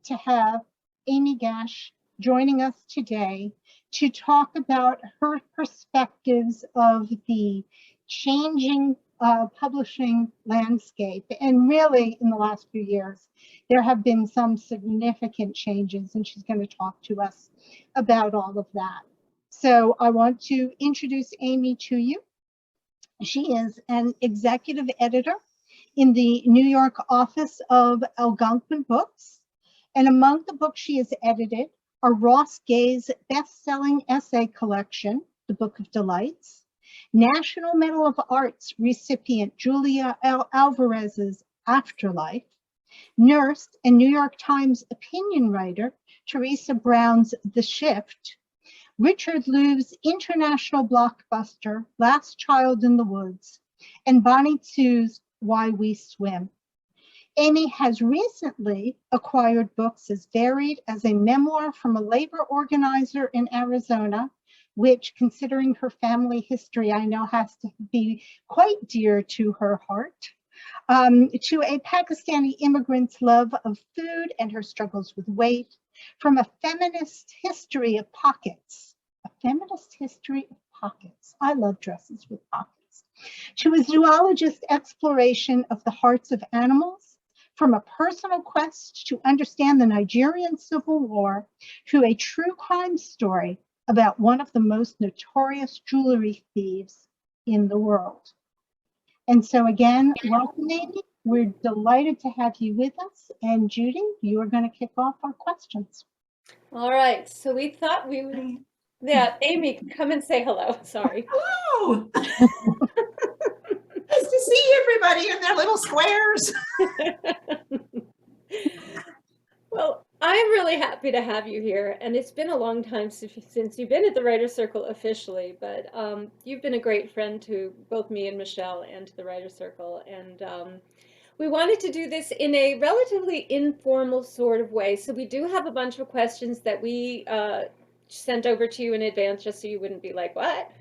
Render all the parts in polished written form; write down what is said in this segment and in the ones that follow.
to have Amy Gash joining us today to talk about her perspectives of the changing publishing landscape. And really, in the last few years, there have been some significant changes, and she's going to talk to us about all of that. So I want to introduce Amy to you. She is an executive editor in the New York office of Algonquin Books. And among the books she has edited are Ross Gay's best-selling essay collection, The Book of Delights, National Medal of Arts recipient Julia Alvarez's Afterlife, nurse and New York Times opinion writer Teresa Brown's The Shift, Richard Lou's international blockbuster Last Child in the Woods, and Bonnie Tsu's Why We Swim. Amy has recently acquired books as varied as a memoir from a labor organizer in Arizona, which, considering her family history, I know has to be quite dear to her heart, to a Pakistani immigrant's love of food and her struggles with weight, from a feminist history of pockets, a feminist history of pockets. I love dresses with pockets, to a zoologist exploration of the hearts of animals, from a personal quest to understand the Nigerian Civil War, to a true crime story about one of the most notorious jewelry thieves in the world. And so again, welcome, Amy. We're delighted to have you with us. And Judy, you are going to kick off our questions. All right. So we thought we would, yeah, Amy, come and say hello. Sorry. Hello. Nice to see everybody in their little squares. Well, I'm really happy to have you here, and it's been a long time since you've been at the Writer's Circle officially, but you've been a great friend to both me and Michelle and to the Writer's Circle, and we wanted to do this in a relatively informal sort of way. So we do have a bunch of questions that we sent over to you in advance, just so you wouldn't be like, what?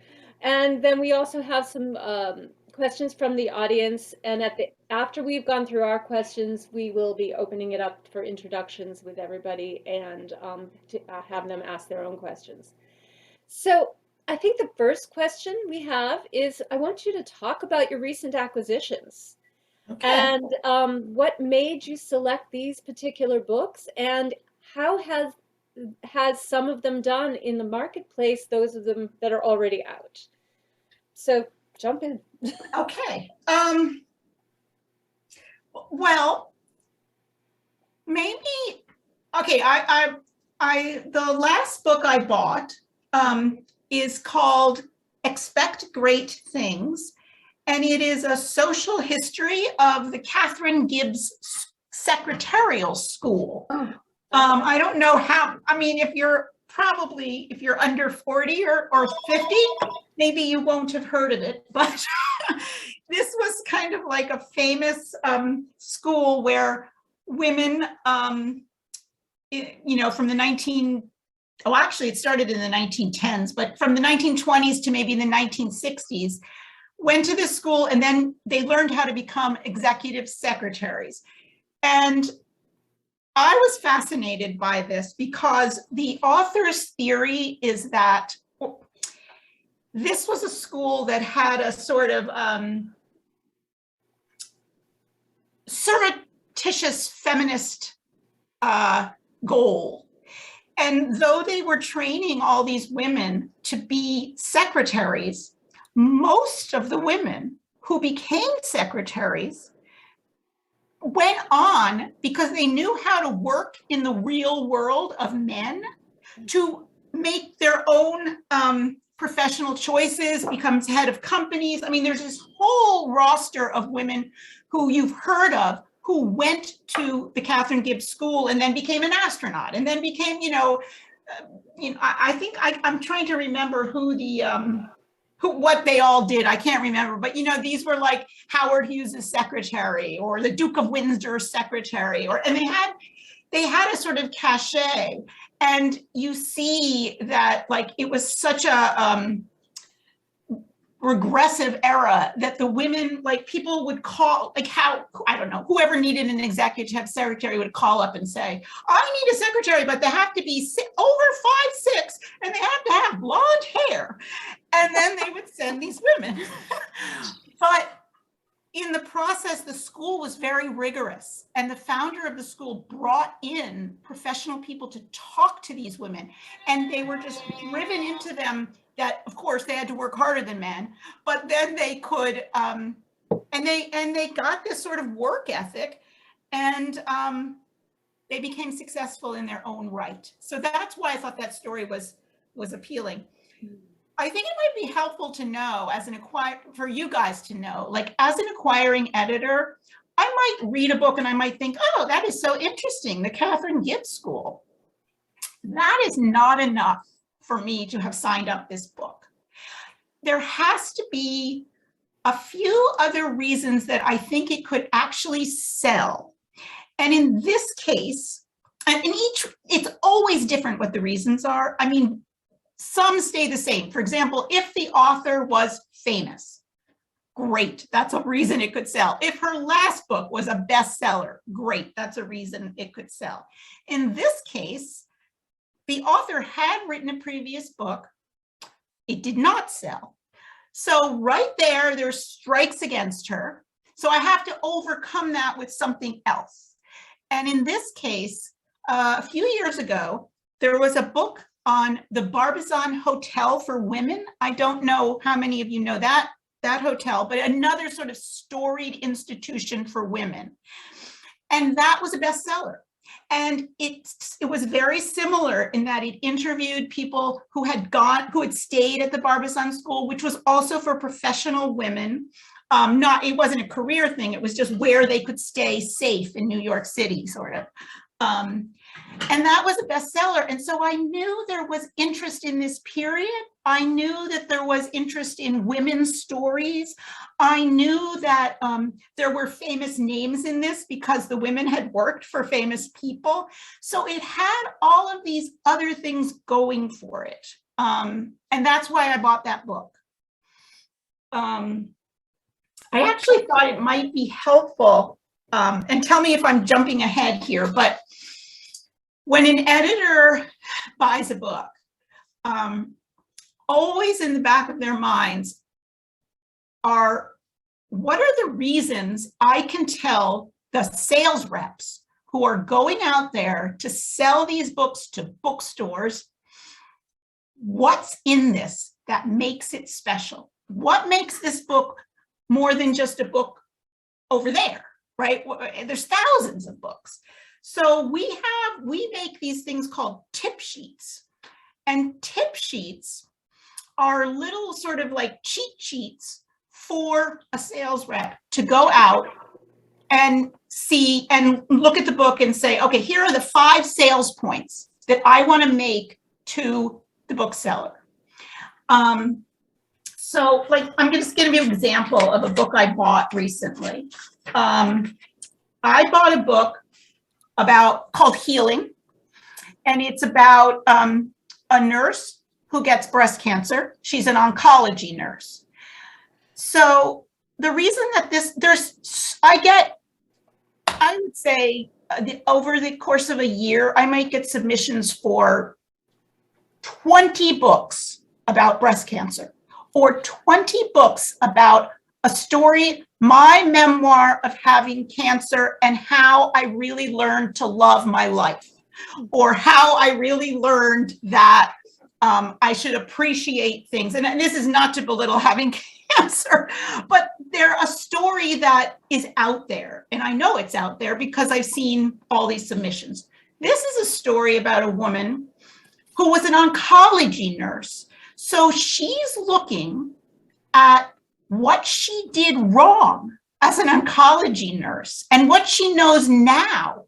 And then we also have some questions from the audience, and after we've gone through our questions, we will be opening it up for introductions with everybody and to have them ask their own questions. So I think the first question we have is, I want you to talk about your recent acquisitions. Okay. And what made you select these particular books, and how has some of them done in the marketplace, those of them that are already out? So jump in. Okay. Well, maybe, okay, the last book I bought is called Expect Great Things, and it is a social history of the Catherine Gibbs Secretarial School. Oh. I don't know how, I mean, if you're under 40 or 50, maybe you won't have heard of it, but this was kind of like a famous school where women, you know, from the actually it started in the 1910s, but from the 1920s to maybe the 1960s, went to this school, and then they learned how to become executive secretaries. And I was fascinated by this because the author's theory is that this was a school that had a sort of surreptitious feminist goal. And though they were training all these women to be secretaries, most of the women who became secretaries went on, because they knew how to work in the real world of men, to make their own professional choices, becomes head of companies. I mean, there's this whole roster of women who you've heard of who went to the Catherine Gibbs School and then became an astronaut, and then became, I think I'm trying to remember what they all did. I can't remember, but these were like Howard Hughes's secretary or the Duke of Windsor's secretary, and they had a sort of cachet. And you see that, like, it was such a regressive era that the women, like people would call, like how, I don't know, whoever needed an executive secretary would call up and say, I need a secretary, but they have to be over 5'6", and they have to have blonde hair. And then they would send these women. But in the process, the school was very rigorous, and the founder of the school brought in professional people to talk to these women, and they were just driven into them that, of course, they had to work harder than men, but then they could, and they got this sort of work ethic, and they became successful in their own right. So that's why I thought that story was appealing. I think it might be helpful to know for you guys to know, like as an acquiring editor, I might read a book and I might think, oh, that is so interesting, the Catherine Gibbs School. That is not enough for me to have signed up this book. There has to be a few other reasons that I think it could actually sell. And in this case, and in each, it's always different what the reasons are. I mean, some stay the same. For example, if the author was famous, great, that's a reason it could sell. If her last book was a bestseller, great, that's a reason it could sell. In this case, the author had written a previous book. It did not sell. So right there's strikes against her. So I have to overcome that with something else. And in this case, a few years ago, there was a book on the Barbizon Hotel for Women. I don't know how many of you know that hotel, but another sort of storied institution for women. And that was a bestseller. And it was very similar in that it interviewed people who had stayed at the Barbizon School, which was also for professional women. It wasn't a career thing, it was just where they could stay safe in New York City, sort of. And that was a bestseller. And so I knew there was interest in this period. I knew that there was interest in women's stories. I knew that there were famous names in this because the women had worked for famous people. So it had all of these other things going for it. And that's why I bought that book. I actually thought it might be helpful, and tell me if I'm jumping ahead here, but when an editor buys a book, always in the back of their minds are, what are the reasons I can tell the sales reps who are going out there to sell these books to bookstores, what's in this that makes it special? What makes this book more than just a book over there, right? There's thousands of books. So we make these things called tip sheets, and tip sheets are little sort of like cheat sheets for a sales rep to go out and see and look at the book and say, okay, here are the 5 sales points that I want to make to the bookseller. So like, I'm just going to give you an example of a book I bought recently. I bought a book called Healing, and it's about a nurse who gets breast cancer. She's an oncology nurse. So the reason that I would say over the course of a year, I might get submissions for 20 books about breast cancer, or 20 books about a story, my memoir of having cancer and how I really learned to love my life, or how I really learned that I should appreciate things. And this is not to belittle having cancer, but they're a story that is out there. And I know it's out there because I've seen all these submissions. This is a story about a woman who was an oncology nurse. So she's looking at what she did wrong as an oncology nurse and what she knows now,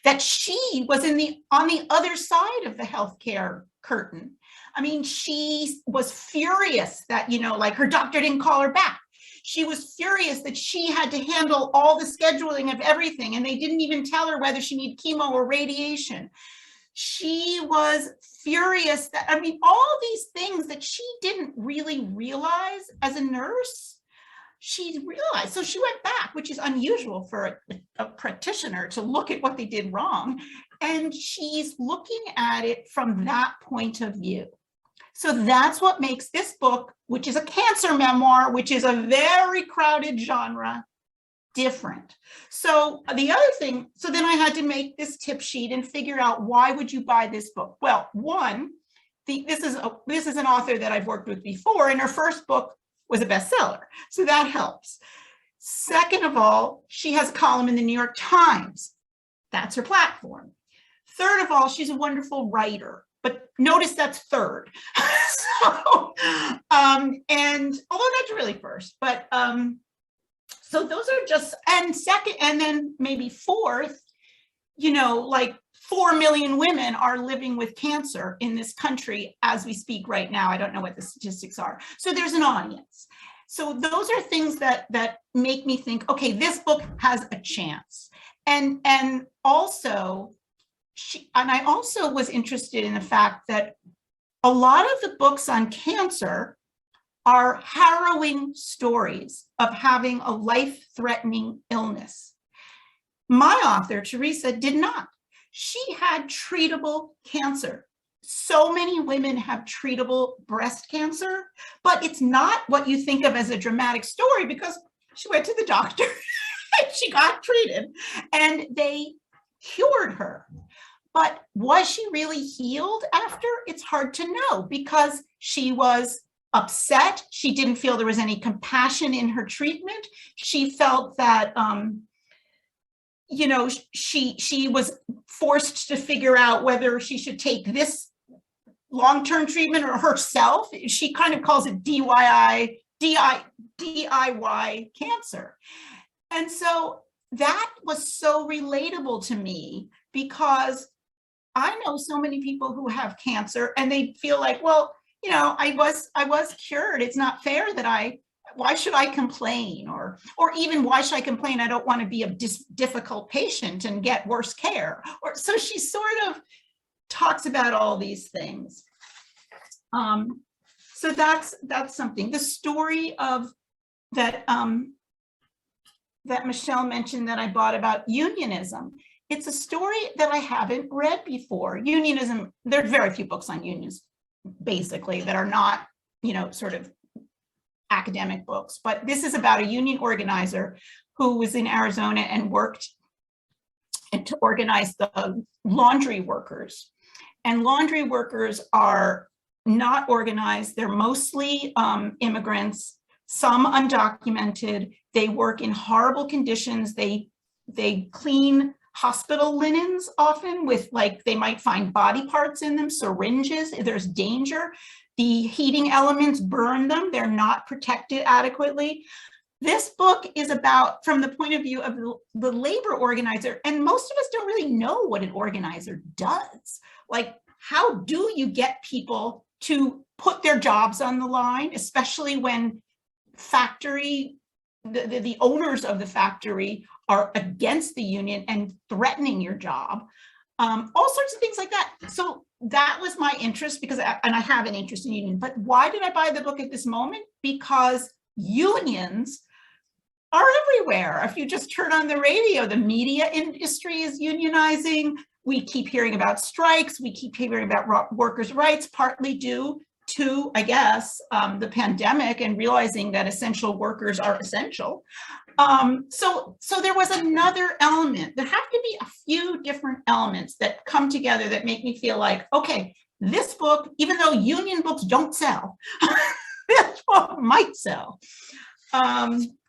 that she was on the other side of the healthcare curtain. I mean, she was furious that, like her doctor didn't call her back. She was furious that she had to handle all the scheduling of everything, and they didn't even tell her whether she needed chemo or radiation. She was furious that, I mean, all these things that she didn't really realize as a nurse, she realized. So she went back, which is unusual for a practitioner to look at what they did wrong. And she's looking at it from that point of view. So that's what makes this book, which is a cancer memoir, which is a very crowded genre, different. So the other thing, so then I had to make this tip sheet and figure out, why would you buy this book? Well, one, this is an author that I've worked with before, and her first book was a bestseller, so that helps. Second of all, she has a column in the New York Times. That's her platform. Third of all, she's a wonderful writer, but notice that's third. So, and although that's really first, but so those are just, and second, and then maybe fourth, you know, like 4 million women are living with cancer in this country as we speak right now. I don't know what the statistics are. So there's an audience. So those are things that make me think, okay, this book has a chance. And also, I also was interested in the fact that a lot of the books on cancer are harrowing stories of having a life-threatening illness. My author, Teresa, did not. She had treatable cancer. So many women have treatable breast cancer, but it's not what you think of as a dramatic story, because she went to the doctor and she got treated and they cured her. But was she really healed after? It's hard to know, because she was upset. She didn't feel there was any compassion in her treatment. She felt that, you know, she was forced to figure out whether she should take this long-term treatment or herself. She kind of calls it DIY cancer. And so that was so relatable to me, because I know so many people who have cancer and they feel like, well, you know, I was cured. It's not fair that why should I complain? Or even, why should I complain? I don't want to be a difficult patient and get worse care. Or so she sort of talks about all these things. So that's something. The story of that that Michelle mentioned that I bought about unionism. It's a story that I haven't read before. Unionism, there are very few books on unions, basically, that are not, you know, sort of academic books. But this is about a union organizer who was in Arizona and worked to organize the laundry workers. And laundry workers are not organized. They're mostly immigrants, some undocumented. They work in horrible conditions. They clean hospital linens often with, like, they might find body parts in them, syringes. There's danger. The heating elements burn them. They're not protected adequately. This book is about, from the point of view of the labor organizer, and most of us don't really know what an organizer does. Like, how do you get people to put their jobs on the line, especially when the owners of the factory are against the union and threatening your job, all sorts of things like that. So that was my interest, because I have an interest in union. But why did I buy the book at this moment? Because unions are everywhere. If you just turn on the radio, the media industry is unionizing. We keep hearing about strikes. We keep hearing about workers' rights, partly due to, I guess, the pandemic and realizing that essential workers are essential. So there was another element. There have to be a few different elements that come together that make me feel like, okay, this book, even though union books don't sell, this book might sell.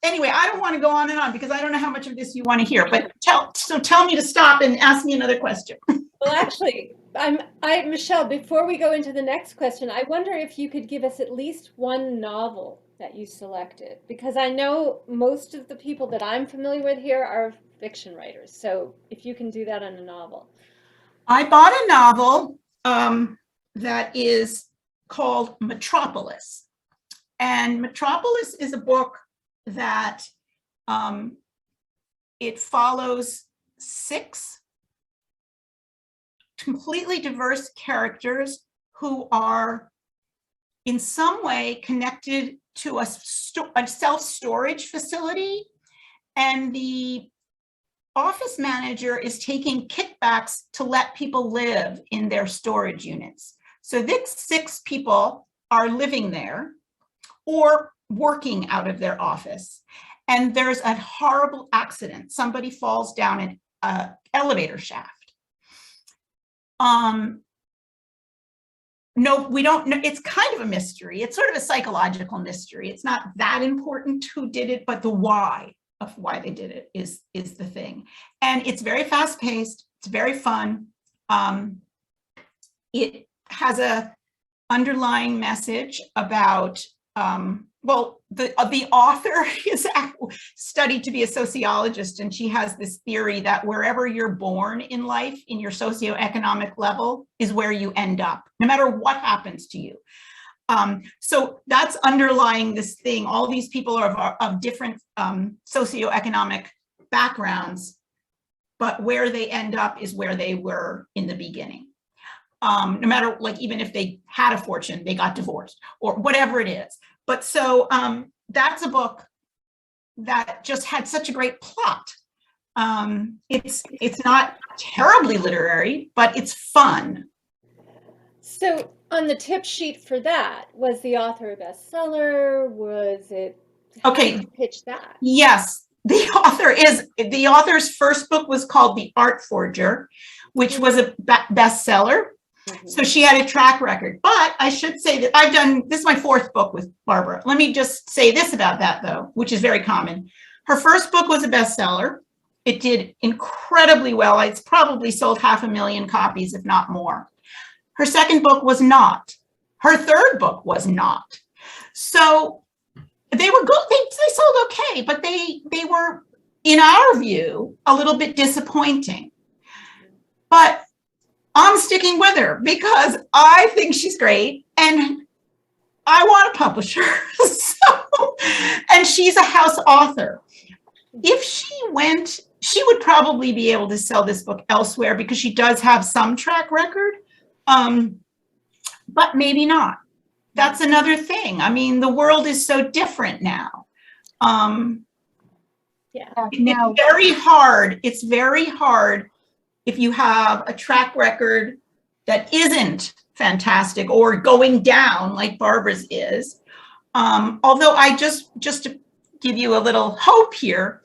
Anyway, I don't want to go on and on, because I don't know how much of this you want to hear, but tell me to stop and ask me another question. Well, actually, Michelle, before we go into the next question, I wonder if you could give us at least one novel that you selected, because I know most of the people that I'm familiar with here are fiction writers. So if you can do that on a novel. I bought a novel that is called Metropolis. And Metropolis is a book that it follows 6 completely diverse characters who are in some way connected to a self-storage facility, and the office manager is taking kickbacks to let people live in their storage units. So these 6 people are living there or working out of their office. And there's a horrible accident. Somebody falls down an elevator shaft. No, we don't know. It's kind of a mystery. It's sort of a psychological mystery. It's not that important who did it, but the why of why they did it is the thing. And it's very fast paced. It's very fun. It has a underlying message about, well, the author is studied to be a sociologist, and she has this theory that wherever you're born in life, in your socioeconomic level, is where you end up, no matter what happens to you. So that's underlying this thing. All these people are of different socioeconomic backgrounds, but where they end up is where they were in the beginning. No matter, like, even if they had a fortune, they got divorced or whatever it is. But so that's a book that just had such a great plot. It's not terribly literary, but it's fun. So on the tip sheet for that, was the author a bestseller? Was it? Okay. How did you pitch that? Yes, the author's first book was called The Art Forger, which was a bestseller. Mm-hmm. So she had a track record. But I should say that this is my 4th book with Barbara. Let me just say this about that, though, which is very common. Her first book was a bestseller. It did incredibly well. It's probably sold 500,000 copies, if not more. Her second book was not. Her third book was not. So they were good. They sold okay, but they were, in our view, a little bit disappointing. But I'm sticking with her because I think she's great and I want to publish her. And she's a house author. If she went, she would probably be able to sell this book elsewhere because she does have some track record, but maybe not. That's another thing. I mean, the world is so different now. It's very hard. It's very hard if you have a track record that isn't fantastic or going down like Barbara's is. Although I just to give you a little hope here,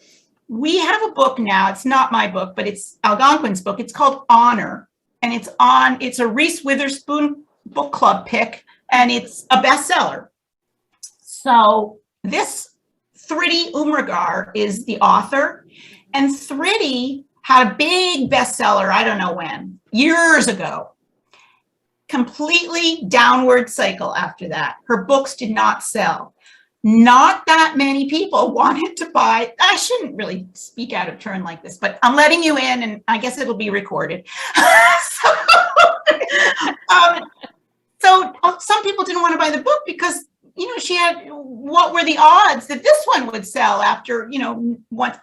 we have a book now. It's not my book, but it's Algonquin's book. It's called Honor, and it's a Reese Witherspoon book club pick, and it's a bestseller. So this Thridi Umrigar is the author, and Thridi had a big bestseller, I don't know when, years ago. Completely downward cycle after that. Her books did not sell. Not that many people wanted to buy. I shouldn't really speak out of turn like this, but I'm letting you in, and I guess it'll be recorded. So some people didn't want to buy the book because, what were the odds that this one would sell after, what?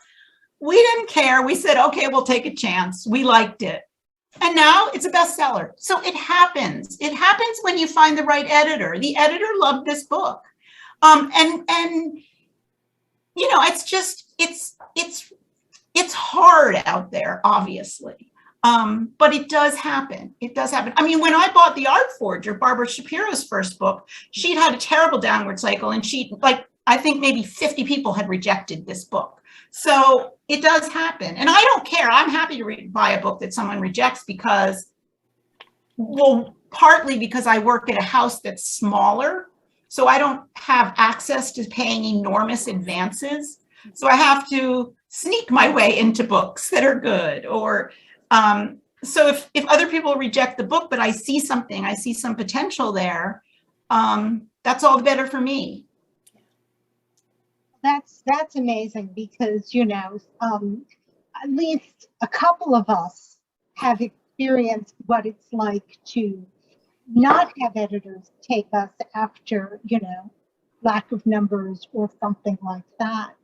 We didn't care. We said, okay, we'll take a chance. We liked it. And now it's a bestseller. So it happens. It happens when you find the right editor. The editor loved this book. It's just, it's hard out there, obviously. But it does happen. It does happen. I mean, when I bought The Art Forger, Barbara Shapiro's first book, she'd had a terrible downward cycle, and I think maybe 50 people had rejected this book. So it does happen. And I don't care. I'm happy to buy a book that someone rejects because, well, partly because I work at a house that's smaller. So I don't have access to paying enormous advances. So I have to sneak my way into books that are good. Or so if other people reject the book, but I see something, I see some potential there, that's all the better for me. That's amazing because, at least a couple of us have experienced what it's like to not have editors take us after, lack of numbers or something like that.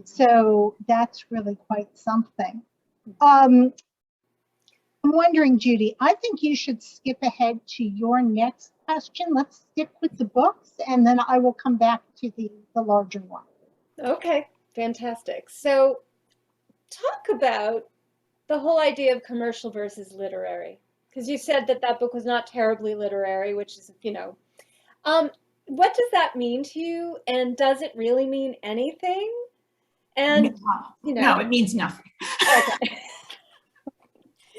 So that's really quite something. I'm wondering, Judy, I think you should skip ahead to your next question. Let's stick with the books, and then I will come back to the larger one. Okay, fantastic. So talk about the whole idea of commercial versus literary, because you said that that book was not terribly literary, which is, what does that mean to you? And does it really mean anything? And, No, it means nothing. okay.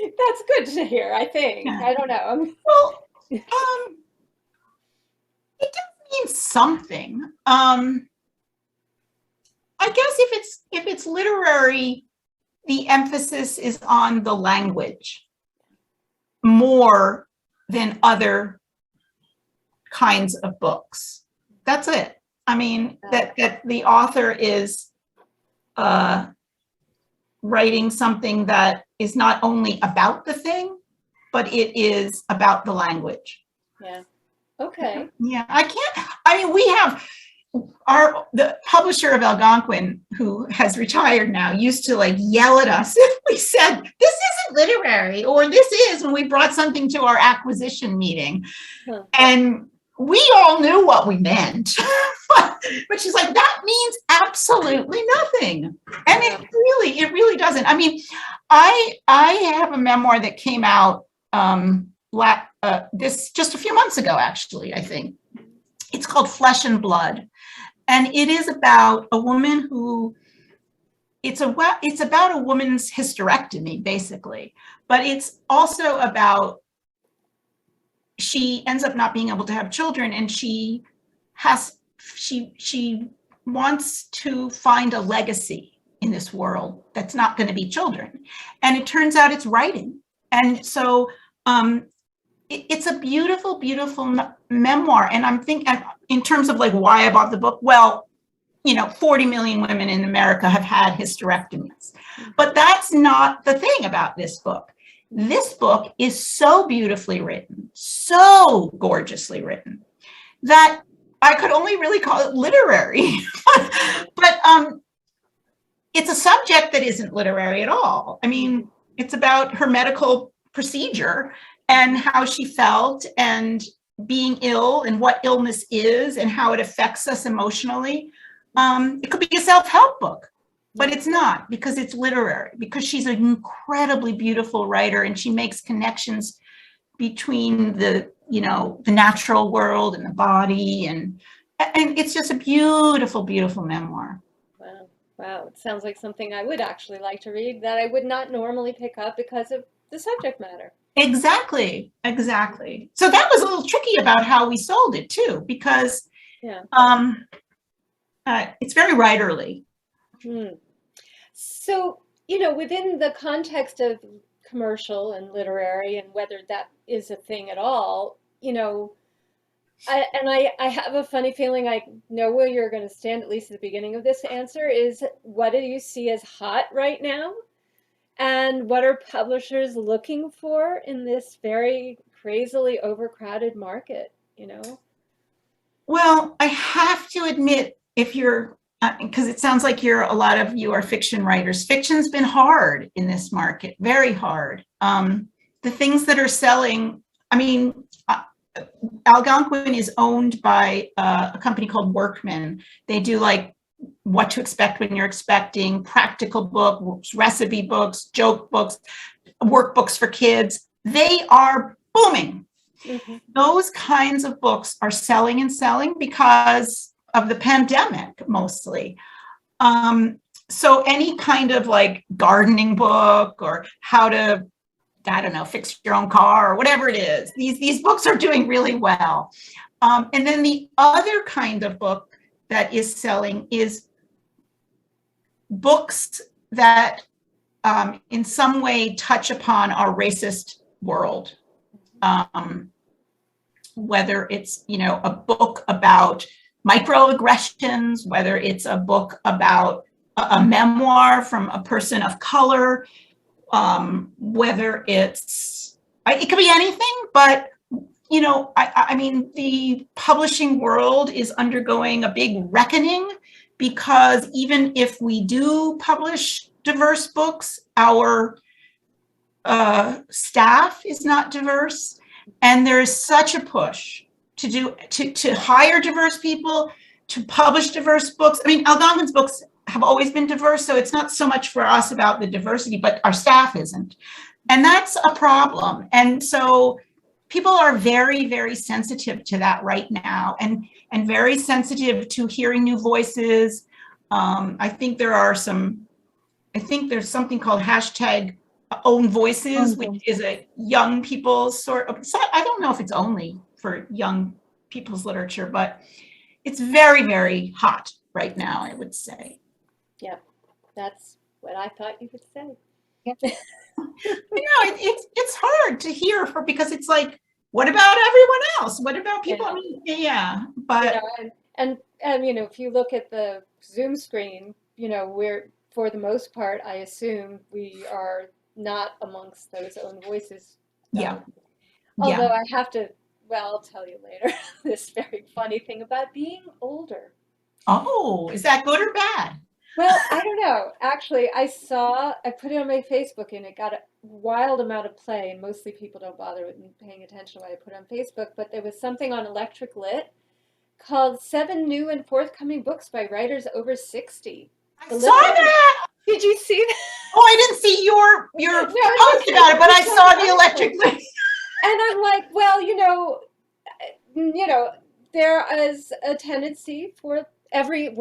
That's good to hear, I think. I don't know. Well, it does mean something. I guess if it's literary, the emphasis is on the language more than other kinds of books. That's it. I mean, that the author is writing something that is not only about the thing, but it is about the language. Yeah. Okay. Yeah, we have the publisher of Algonquin, who has retired now, used to like yell at us if we said this isn't literary or this is, when we brought something to our acquisition meeting. Huh. And we all knew what we meant. But she's like, that means absolutely nothing. And it really doesn't. I mean, I have a memoir that came out this just a few months ago, actually, I think. It's called Flesh and Blood. And it is about a woman who, it's about a woman's hysterectomy, basically. But it's also about, she ends up not being able to have children, and she wants to find a legacy in this world that's not going to be children. And it turns out it's writing. And so it's a beautiful, beautiful memoir. And I'm thinking, in terms of like why I bought the book, well, 40 million women in America have had hysterectomies. But that's not the thing about this book. This book is so beautifully written, so gorgeously written, that I could only really call it literary. But it's a subject that isn't literary at all. I mean, it's about her medical procedure and how she felt and being ill and what illness is and how it affects us emotionally. It could be a self-help book, but it's not, because it's literary, because she's an incredibly beautiful writer, and she makes connections between the natural world and the body, and it's just a beautiful, beautiful memoir. Wow. It sounds like something I would actually like to read that I would not normally pick up because of the subject matter. Exactly. So that was a little tricky about how we sold it too, because it's very writerly. So, within the context of commercial and literary, and whether that is a thing at all, I have a funny feeling I know where you're going to stand, at least at the beginning of this answer, is what do you see as hot right now? And what are publishers looking for in this very crazily overcrowded market, Well, I have to admit, if you're, because it sounds like a lot of you are fiction writers. Fiction's been hard in this market, very hard. The things that are selling, I mean, Algonquin is owned by a company called Workman. They do like what to expect when you're expecting, practical books, recipe books, joke books, workbooks for kids. They are booming. Mm-hmm. Those kinds of books are selling and selling because of the pandemic, mostly. So any kind of like gardening book or how to, I don't know, fix your own car or whatever it is, these books are doing really well. And then the other kind of book that is selling is books that in some way touch upon our racist world. Whether it's, a book about microaggressions, whether it's a book about a memoir from a person of color, whether it could be anything, but, I mean, the publishing world is undergoing a big reckoning, because even if we do publish diverse books, our staff is not diverse, and there is such a push to hire diverse people, to publish diverse books. I mean, Algonquin's books have always been diverse, so it's not so much for us about the diversity, but our staff isn't. And that's a problem. And so people are very, very sensitive to that right now, and very sensitive to hearing new voices. I think there's something called hashtag own voices, which is a young people's sort of, I don't know if it's only for young people's literature, but it's very, very hot right now, I would say. Yeah, that's what I thought you would say. It's hard to hear because it's like, what about everyone else? What about people? Yeah. I mean, yeah, but and if you look at the Zoom screen, we're, for the most part, I assume we are not amongst those own voices. yeah. Although I have to, well, I'll tell you later, this very funny thing about being older. Oh, is that good or bad? Well, I don't know. Actually, I put it on my Facebook and it got a wild amount of play, and mostly people don't bother with me paying attention to what I put on Facebook, but there was something on Electric Lit called 7 New and Forthcoming Books by Writers Over 60. I saw that. Did you see that? Oh, I didn't see your post about it, but I saw the Electric Lit. And I'm like, well, there is a tendency for every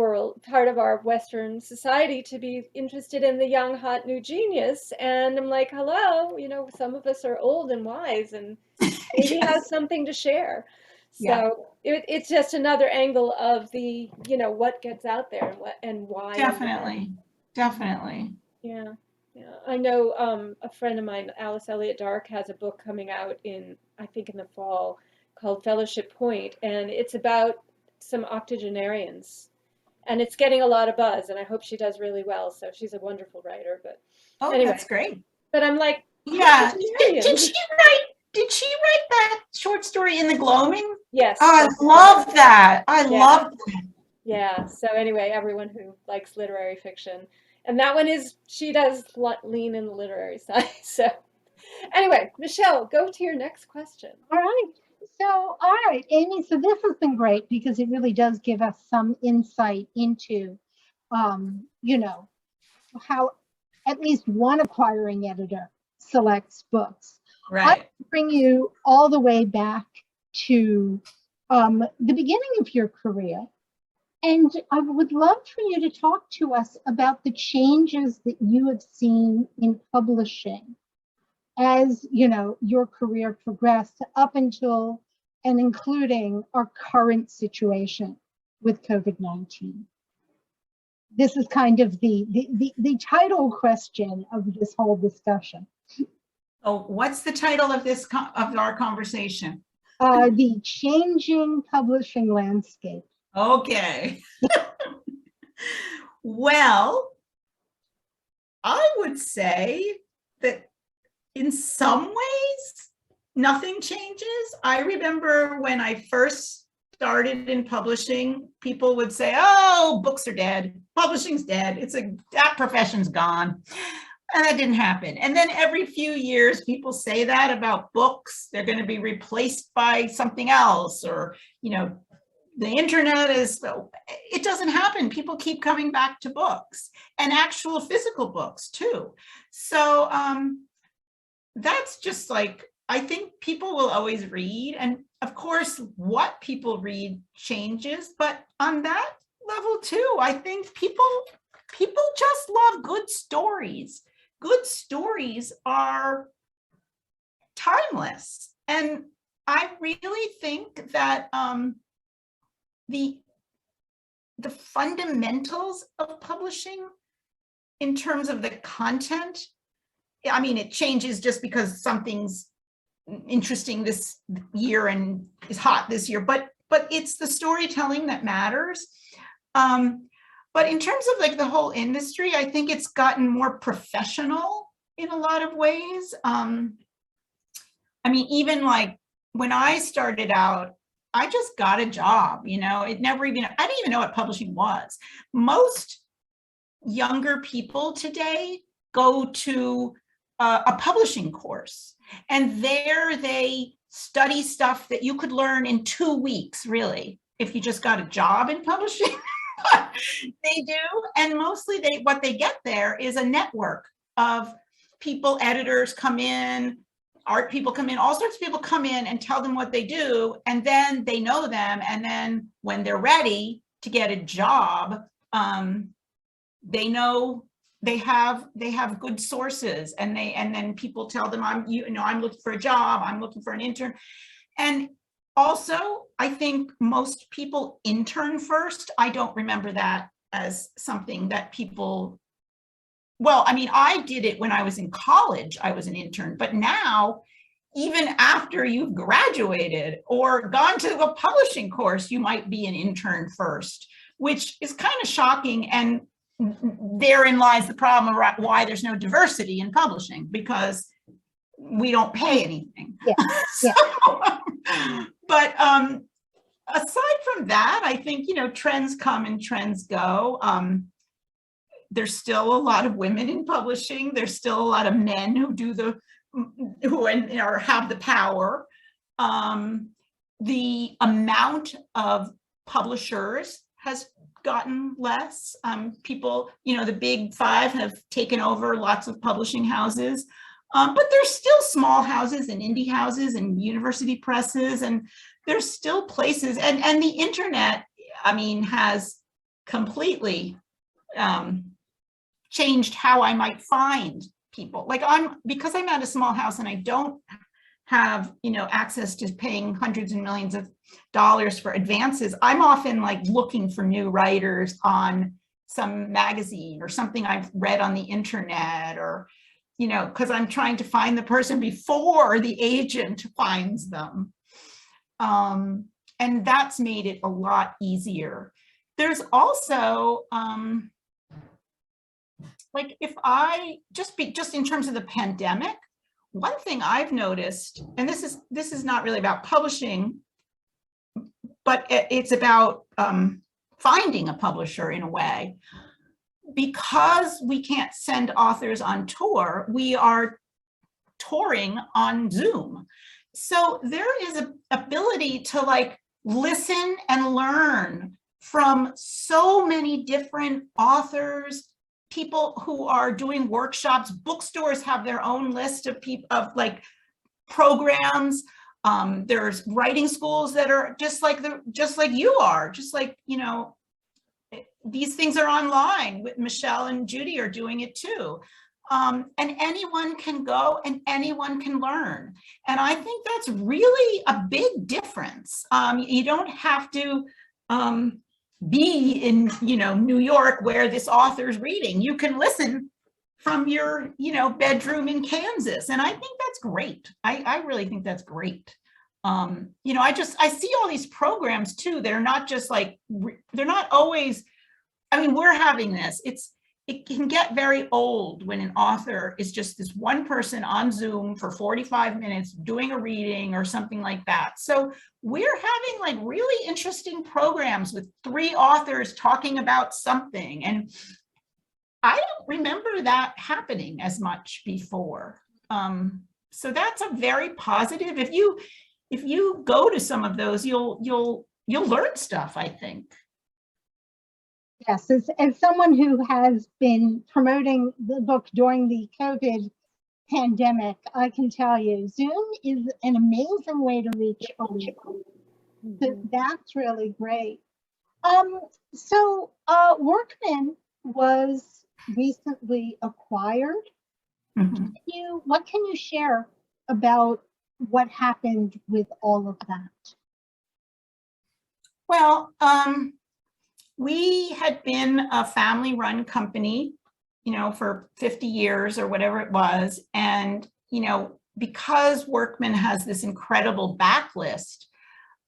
part of our Western society to be interested in the young, hot, new genius. And I'm like, hello, some of us are old and wise and maybe Yes. have something to share. So Yeah. it's just another angle of the, what gets out there and why. Definitely. Yeah. I know a friend of mine, Alice Elliott Dark, has a book coming out I think in the fall, called Fellowship Point, and it's about some octogenarians, and it's getting a lot of buzz, and I hope she does really well. So she's a wonderful writer, but Oh, anyway. that's great. But I'm like, Yeah. octogenarians. Did she write that short story In the Gloaming? Yes. Oh, I love that. I love that. Yeah. So anyway, everyone who likes literary fiction, and that one she does lean in the literary side. So anyway, Michelle, go to your next question. All right, Amy, so this has been great because it really does give us some insight into, how at least one acquiring editor selects books. Right. I bring you all the way back to the beginning of your career. And I would love for you to talk to us about the changes that you have seen in publishing as your career progressed up until and including our current situation with COVID-19. This is kind of the title question of this whole discussion. Oh, what's the title of of our conversation? The changing publishing landscape. Okay. Well, I would say that in some ways, nothing changes. I remember when I first started in publishing, people would say, oh, books are dead. Publishing's dead. That profession's gone. And that didn't happen. And then every few years, people say that about books. They're going to be replaced by something else, or, the internet it doesn't happen. People keep coming back to books, and actual physical books too. So that's just like, I think people will always read. And of course, what people read changes. But on that level too, I think people just love good stories. Good stories are timeless. And I really think that the fundamentals of publishing in terms of the content, I mean, it changes just because something's interesting this year and is hot this year, but it's the storytelling that matters. But in terms of like the whole industry, I think it's gotten more professional in a lot of ways. I mean, even like when I started out, I just got a job, I didn't even know what publishing was. Most younger people today go to a publishing course. And there they study stuff that you could learn in 2 weeks, really, if you just got a job in publishing. They do. And mostly what they get there is a network of people, editors come in, art people come in, all sorts of people come in and tell them what they do. And then they know them. And then when they're ready to get a job, they know they have good sources, and then people tell them, I'm looking for a job, I'm looking for an intern. And also, I think most people intern first. I don't remember that as something that people, well, I mean, I did it when I was in college, I was an intern, but now, even after you've graduated or gone to a publishing course, you might be an intern first, which is kind of shocking. And therein lies the problem about why there's no diversity in publishing, because we don't pay anything. Yeah. So, but aside from that, I think, trends come and trends go. There's still a lot of women in publishing. There's still a lot of men who have the power. The amount of publishers has gotten less. People, the big five have taken over lots of publishing houses, but there's still small houses and indie houses and university presses, and there's still places. And the internet, I mean, has completely changed how I might find people. Like because I'm at a small house and I don't have, access to paying hundreds and millions of dollars for advances, I'm often like looking for new writers on some magazine or something I've read on the internet, or, because I'm trying to find the person before the agent finds them. And that's made it a lot easier. There's also, like, if I just in terms of the pandemic, one thing I've noticed, and this is not really about publishing, but it's about finding a publisher in a way. Because we can't send authors on tour, we are touring on Zoom. So there is an ability to like listen and learn from so many different authors, people who are doing workshops. Bookstores have their own list of people, of like programs. There's writing schools that are just like you are, these things are online. Michelle and Judy are doing it too. And anyone can go and anyone can learn. And I think that's really a big difference. You don't have to be in, New York where this author's reading. You can listen from your, bedroom in Kansas. And I think that's great. I really think that's great. I see all these programs too that are not just like, they're not always, I mean, we're having this. It can get very old when an author is just this one person on Zoom for 45 minutes doing a reading or something like that. So we're having like really interesting programs with 3 authors talking about something. And I don't remember that happening as much before. So that's a very positive. If you go to some of those, you'll learn stuff, I think. Yes, as someone who has been promoting the book during the COVID pandemic, I can tell you, Zoom is an amazing way to reach people. So that's really great. So Workman was recently acquired. Mhm. What can you share about what happened with all of that? Well, we had been a family-run company, for 50 years or whatever it was. And, because Workman has this incredible backlist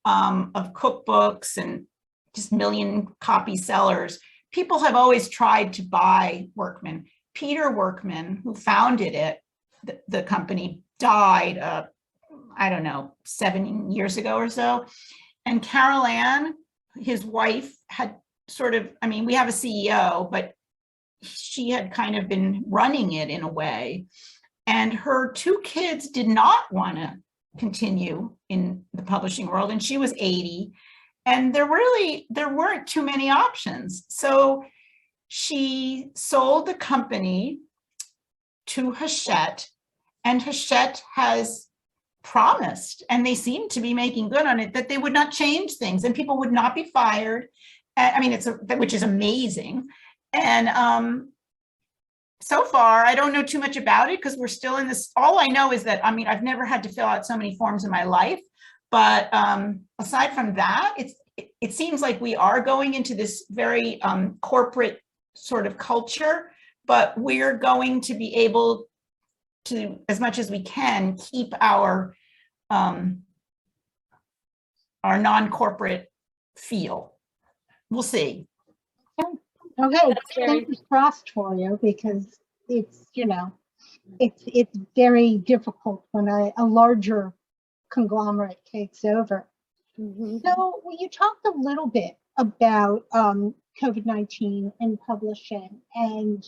of cookbooks and just million copy sellers, people have always tried to buy Workman. Peter Workman, who founded it, the company, died, I don't know, 7 years ago or so. And Carol Ann, his wife, had we have a CEO, but she had kind of been running it in a way. and her two kids did not want to continue in the publishing world, and she was 80, and there weren't too many options. So she sold the company to Hachette, and Hachette has promised, and they seem to be making good on it, that they would not change things and people would not be fired. I mean, which is amazing. And so far, I don't know too much about it because we're still in this. All I know is that, I mean, I've never had to fill out so many forms in my life. But aside from that, it seems like we are going into this very corporate sort of culture, but we're going to be able to, as much as we can, keep our non-corporate feel. We'll see. Okay, That's very- fingers crossed for you, because it's, it's very difficult when a larger conglomerate takes over. Mhm. So you talked a little bit about COVID-19 and publishing, and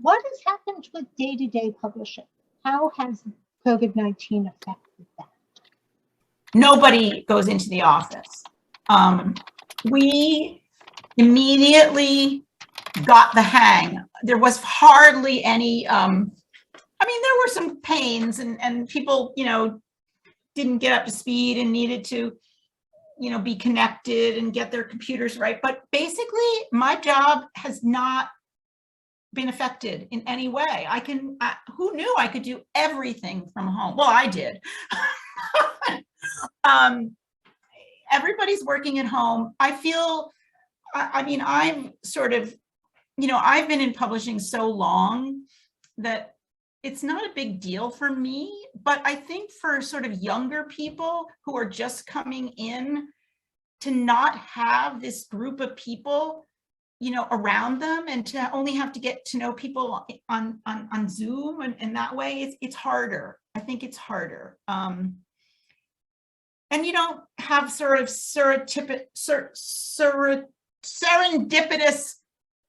what has happened with day-to-day publishing? How has COVID-19 affected that? Nobody goes into the office. We immediately got the hang. There was hardly any, I mean, there were some pains, and people, didn't get up to speed and needed to, be connected and get their computers right. But basically, my job has not been affected in any way. Who knew I could do everything from home? Well, I did. Everybody's working at home. I feel, I mean, I've sort of, I've been in publishing so long that it's not a big deal for me, but I think for sort of younger people who are just coming in, to not have this group of people, around them, and to only have to get to know people on Zoom and that way, it's harder. I think it's harder. And you don't have sort of serendipitous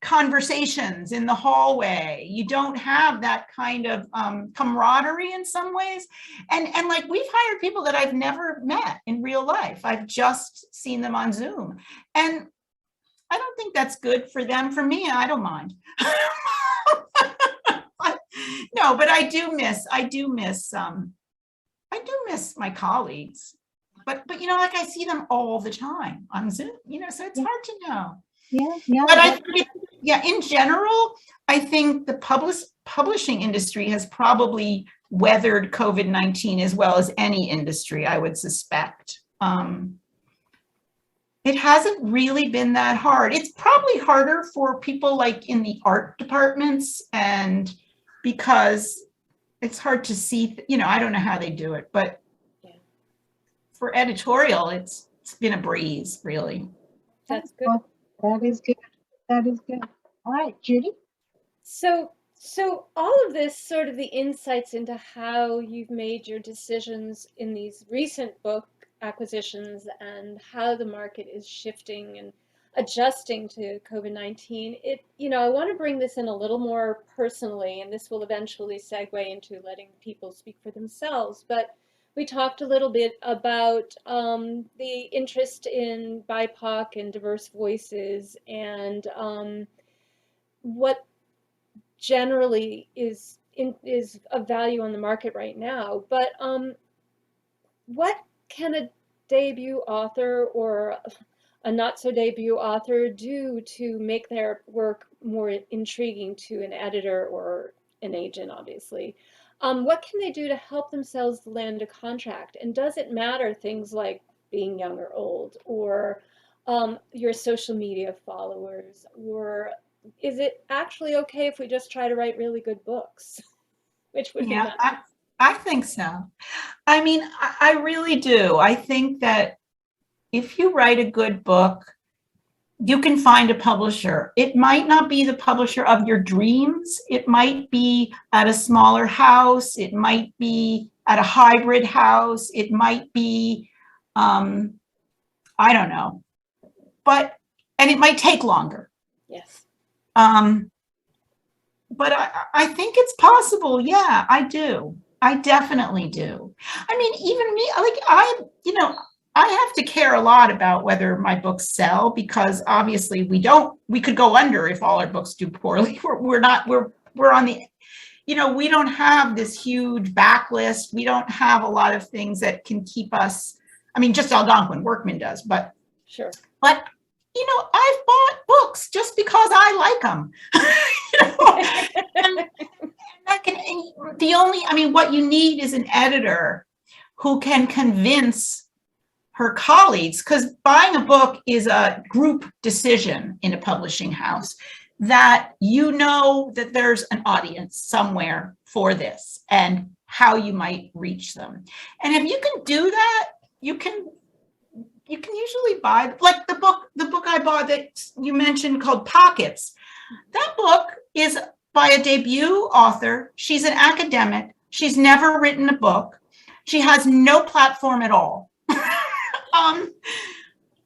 conversations in the hallway. You don't have that kind of camaraderie in some ways. And like, we've hired people that I've never met in real life. I've just seen them on Zoom. And I don't think that's good for them. For me, I don't mind. No, but I do miss my colleagues. But like, I see them all the time on Zoom, so it's hard to know. Yeah. But I think, in general, I think the publishing industry has probably weathered COVID-19 as well as any industry, I would suspect. It hasn't really been that hard. It's probably harder for people like in the art departments, and because it's hard to see, I don't know how they do it, but for editorial, it's been a breeze, really. That's good. Well, that is good. That is good. All right, Judy. So all of this, sort of the insights into how you've made your decisions in these recent book acquisitions and how the market is shifting and adjusting to COVID-19, I want to bring this in a little more personally, and this will eventually segue into letting people speak for themselves. But we talked a little bit about the interest in BIPOC and diverse voices, and what generally is of value on the market right now. But what can a debut author or a not so debut author do to make their work more intriguing to an editor or an agent, obviously? What can they do to help themselves land a contract? And does it matter things like being young or old, or your social media followers, or is it actually okay if we just try to write really good books? Which would be nice. I think so. I mean, I really do. I think that if you write a good book, you can find a publisher. It might not be the publisher of your dreams. It might be at a smaller house. It might be at a hybrid house. It might be, I don't know, and it might take longer. Yes. but I think it's possible. Yeah, I do. I definitely do. I mean, even me, like I have to care a lot about whether my books sell, because obviously we could go under if all our books do poorly. We're not, we're on the, we don't have this huge backlist. We don't have a lot of things that can keep us, I mean, just Algonquin Workman does, but Sure. I've bought books just because I like them. And what you need is an editor who can convince her colleagues, because buying a book is a group decision in a publishing house, that that there's an audience somewhere for this and how you might reach them. And if you can do that, you can usually buy, like the book I bought that you mentioned called Pockets. That book is by a debut author. She's an academic. She's never written a book. She has no platform at all.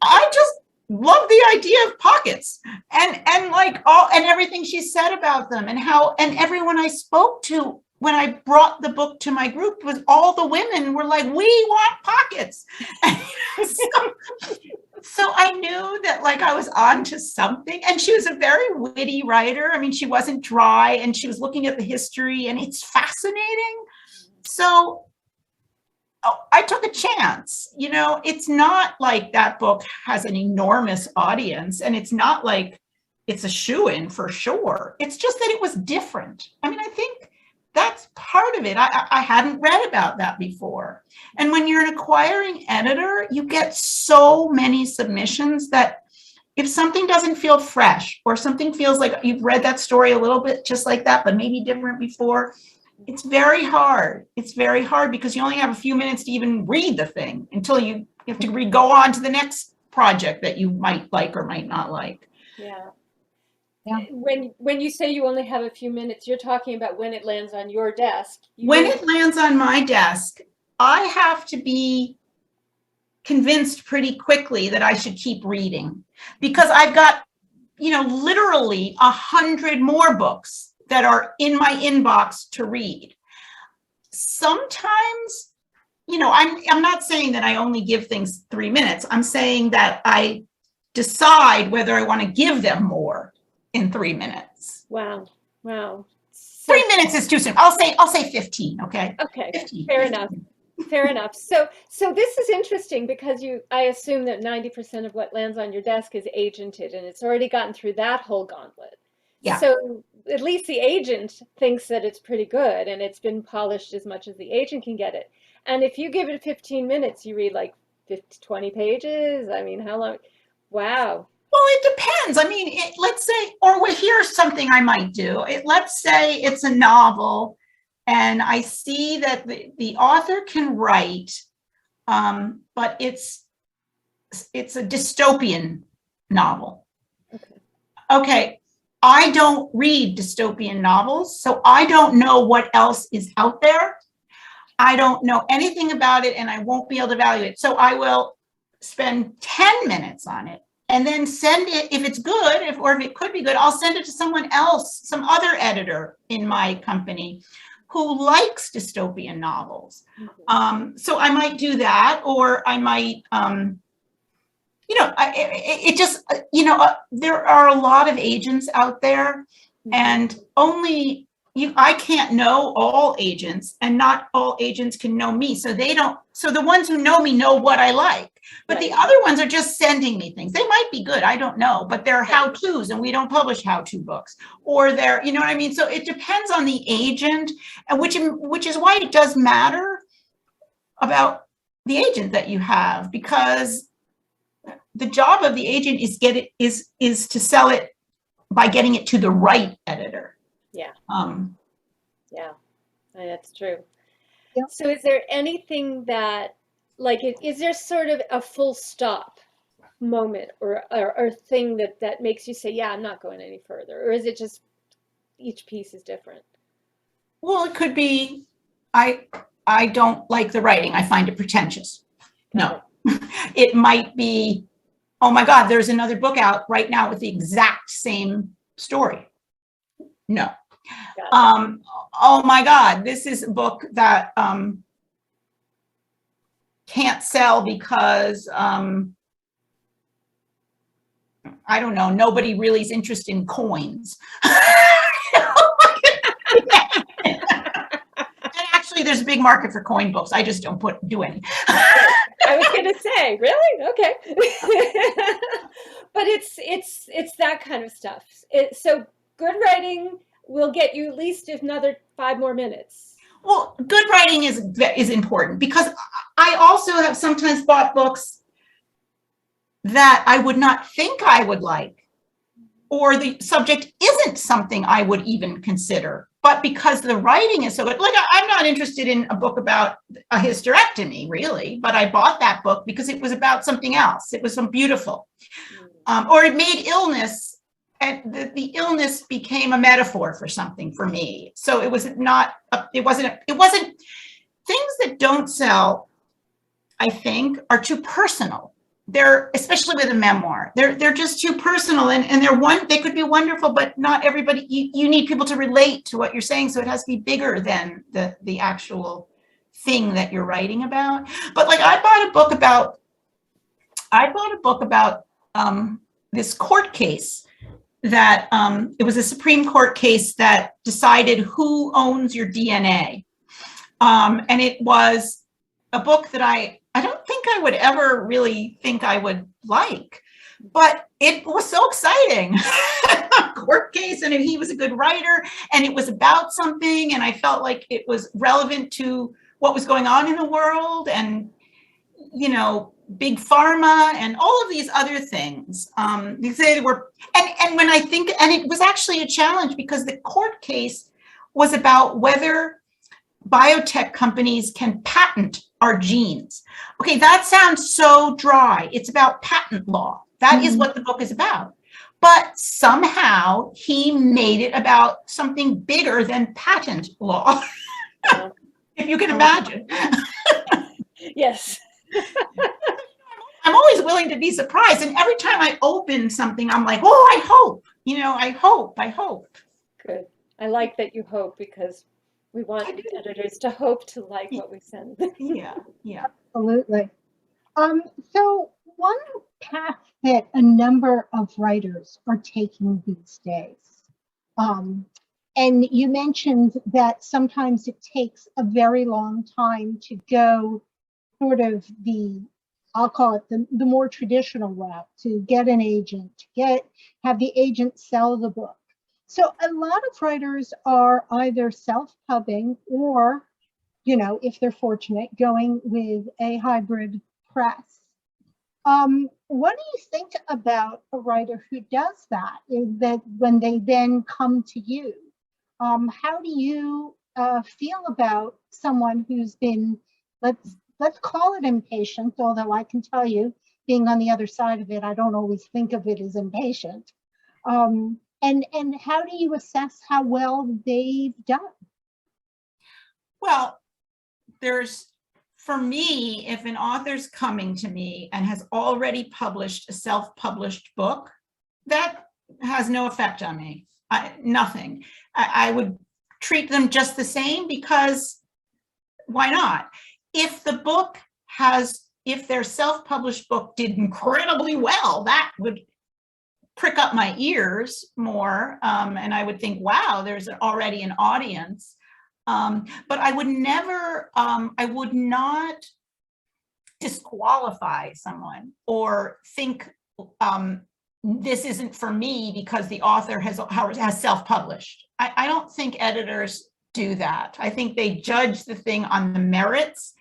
I just love the idea of Pockets and like and everything she said about them, and everyone I spoke to when I brought the book to my group was all the women were like, we want Pockets. So I knew that like I was on to something, and she was a very witty writer. I mean, she wasn't dry, and she was looking at the history, and it's fascinating. So I took a chance. It's not like that book has an enormous audience, and it's not like it's a shoo-in for sure. It's just that it was different. I mean, I think that's part of it. I hadn't read about that before. And when you're an acquiring editor, you get so many submissions that if something doesn't feel fresh, or something feels like you've read that story a little bit just like that, but maybe different before, it's very hard. It's very hard because you only have a few minutes to even read the thing until you have to go on to the next project that you might like or might not like. Yeah. Yeah. When you say you only have a few minutes, you're talking about when it lands on your desk. When it lands on my desk, I have to be convinced pretty quickly that I should keep reading, because I've got, literally 100 more books that are in my inbox to read. Sometimes, I'm not saying that I only give things 3 minutes. I'm saying that I decide whether I want to give them more in 3 minutes. Wow. So, 3 minutes is too soon. I'll say 15. Okay. Okay. 15, Fair 15. enough. Fair enough. So this is interesting because I assume that 90% of what lands on your desk is agented, and it's already gotten through that whole gauntlet. Yeah. So at least the agent thinks that it's pretty good and it's been polished as much as the agent can get it. And if you give it 15 minutes, you read like 20 pages. I mean, how long? Wow. Well, it depends. I mean, let's say, here's something I might do. Let's say it's a novel, and I see that the author can write, but it's a dystopian novel. Okay. I don't read dystopian novels, so I don't know what else is out there. I don't know anything about it, and I won't be able to evaluate it. So I will spend 10 minutes on it and then send it, if it's good, or if it could be good, I'll send it to someone else, some other editor in my company who likes dystopian novels. Mm-hmm. So I might do that, or I might, there are a lot of agents out there, and only I can't know all agents, and not all agents can know me. So the ones who know me know what I like, but Right. The other ones are just sending me things. They might be good, I don't know, but they're how-tos, and we don't publish how-to books, or they're, you know what I mean? So it depends on the agent, and which is why it does matter about the agent that you have, because the job of the agent is to sell it by getting it to the right editor. Yeah. Yeah, That's true. Yeah. So is there anything that, like, is there sort of a full stop moment or thing that makes you say, yeah, I'm not going any further? Or is it just each piece is different? Well, it could be, I don't like the writing. I find it pretentious. No. It might be, oh my God, there's another book out right now with the exact same story. No. Oh my God, this is a book that can't sell because I don't know, nobody really is interested in coins. And actually, there's a big market for coin books. I just don't do any. I was going to say, really? Okay. But it's that kind of stuff. So good writing will get you at least another 5 more minutes. Well, good writing is important because I also have sometimes bought books that I would not think I would like, or the subject isn't something I would even consider. But because the writing is so good, like I'm not interested in a book about a hysterectomy, really, but I bought that book because it was about something else. It was some beautiful, or it made illness, and the illness became a metaphor for something for me. So it was not, it wasn't things that don't sell, I think, are too personal. They're, especially with a memoir, they're just too personal, and they could be wonderful, but not everybody, you need people to relate to what you're saying, so it has to be bigger than the actual thing that you're writing about. But like I bought a book about this court case that it was a Supreme Court case that decided who owns your DNA, and it was a book that I don't think I would ever really think I would like, but it was so exciting. Court case, and he was a good writer, and it was about something, and I felt like it was relevant to what was going on in the world, and big pharma and all of these other things. They were, and when I think, and it was actually a challenge because the court case was about whether biotech companies can patent our genes. Okay, that sounds so dry. It's about patent law. That is what the book is about. But somehow he made it about something bigger than patent law. If you can imagine. Yes. I'm always willing to be surprised. And every time I open something, I'm like, oh, I hope. I hope. Good. I like that you hope, because we want editors to hope to like what we send. Yeah. Absolutely. So one path that a number of writers are taking these days, and you mentioned that sometimes it takes a very long time to go sort of I'll call it the more traditional route, to get an agent, have the agent sell the book. So a lot of writers are either self-pubbing or, if they're fortunate, going with a hybrid press. What do you think about a writer who does that? Is that when they then come to you, how do you feel about someone who's been, let's call it impatient, although I can tell you, being on the other side of it, I don't always think of it as impatient. And how do you assess how well they've done? Well, for me, if an author's coming to me and has already published a self-published book, that has no effect on me. Nothing. I would treat them just the same, because why not? If their self-published book did incredibly well, that would prick up my ears more, and I would think, wow, there's already an audience. But I would not disqualify someone or think this isn't for me because the author has self-published. I don't think editors do that. I think they judge the thing on the merits,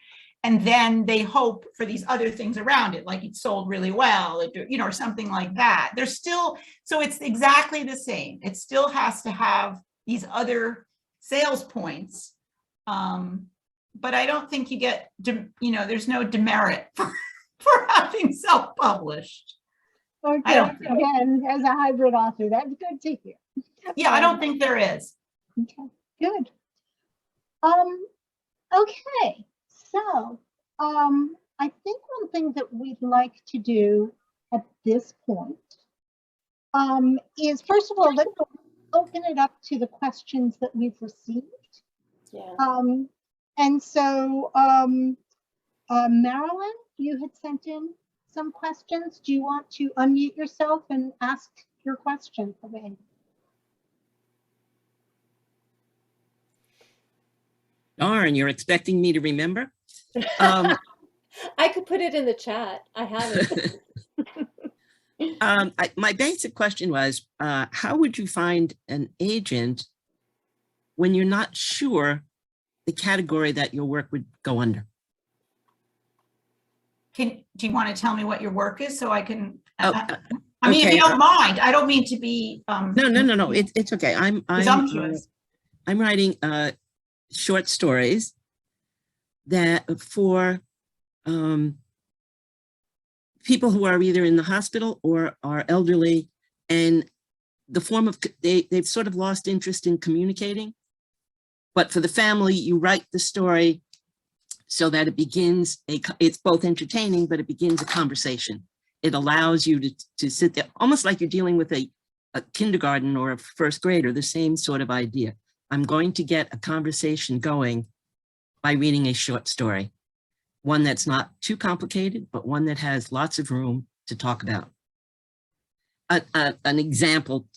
and then they hope for these other things around it, like it sold really well, or something like that. So it's exactly the same. It still has to have these other sales points. But I don't think you get, there's no demerit for having self-published. Okay, again, as a hybrid author, that's good to hear. Yeah, I don't think there is. Okay, good. Okay, so I think one thing that we'd like to do at this point is, first of all, open it up to the questions that we've received. Yeah. And so, Marilyn, you had sent in some questions. Do you want to unmute yourself and ask your question, Elaine? Darn, you're expecting me to remember? I could put it in the chat. I have it. My basic question was, how would you find an agent when you're not sure the category that your work would go under? Do you want to tell me what your work is so I can? Oh, I mean, okay. if you don't mind, I don't mean to be. No. It's okay. Presumptuous. I'm writing short stories that for people who are either in the hospital or are elderly, and the form of they've sort of lost interest in communicating. But for the family, you write the story so that it begins it's both entertaining, but it begins a conversation. It allows you to sit there, almost like you're dealing with a kindergarten or a first grader, the same sort of idea. I'm going to get a conversation going by reading a short story, one that's not too complicated, but one that has lots of room to talk about. An example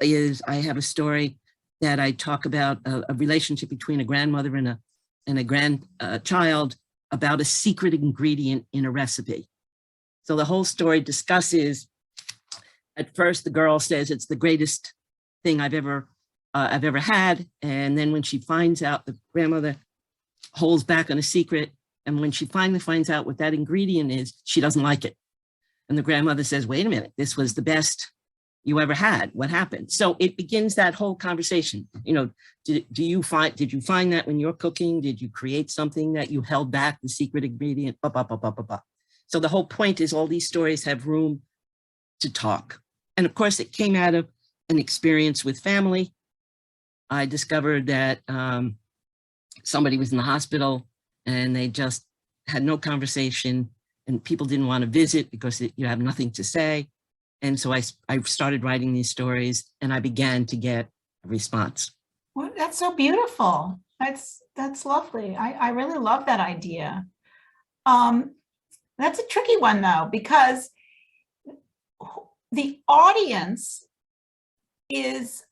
is I have a story that I talk about a relationship between a grandmother and a grandchild about a secret ingredient in a recipe. So the whole story discusses, at first the girl says it's the greatest thing I've ever had. And then when she finds out, the grandmother holds back on a secret. And when she finally finds out what that ingredient is, she doesn't like it. And the grandmother says, wait a minute, this was the best you ever had. What happened? So it begins that whole conversation. You know, did you find that when you're cooking, did you create something that you held back, the secret ingredient? So the whole point is all these stories have room to talk. And of course, it came out of an experience with family. I discovered that somebody was in the hospital and they just had no conversation, and people didn't want to visit because you have nothing to say. And so I started writing these stories, and I began to get a response. Well, that's so beautiful. That's lovely. I really love that idea. That's a tricky one though, because the audience is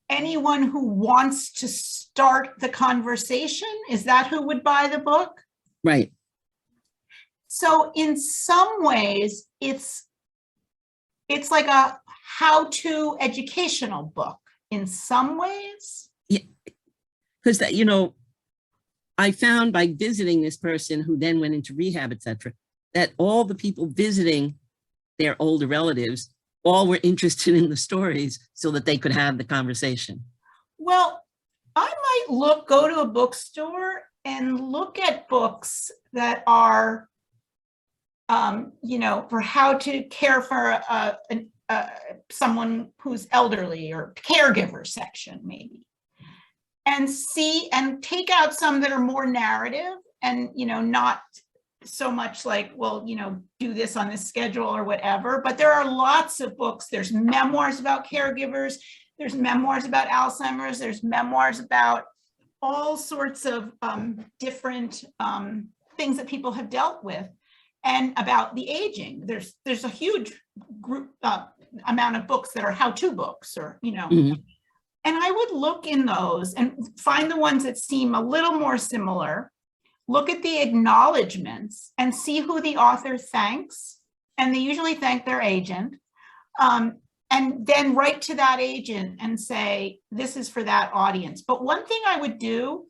anyone who wants to start the conversation. Is that who would buy the book? Right. So in some ways, it's like a how-to educational book in some ways. Yeah, because that, I found by visiting this person who then went into rehab, etc., that all the people visiting their older relatives all were interested in the stories so that they could have the conversation. Well, I might go to a bookstore and look at books that are, for how to care for someone who's elderly, or caregiver section maybe, and take out some that are more narrative and, not so much like, well, do this on this schedule or whatever. But there are lots of books. There's memoirs about caregivers. There's memoirs about Alzheimer's. There's memoirs about all sorts of different things that people have dealt with, and about the aging. There's a huge group amount of books that are how-to books, or, Mm-hmm. And I would look in those and find the ones that seem a little more similar, look at the acknowledgements and see who the author thanks. And they usually thank their agent. And then write to that agent and say, this is for that audience. But one thing I would do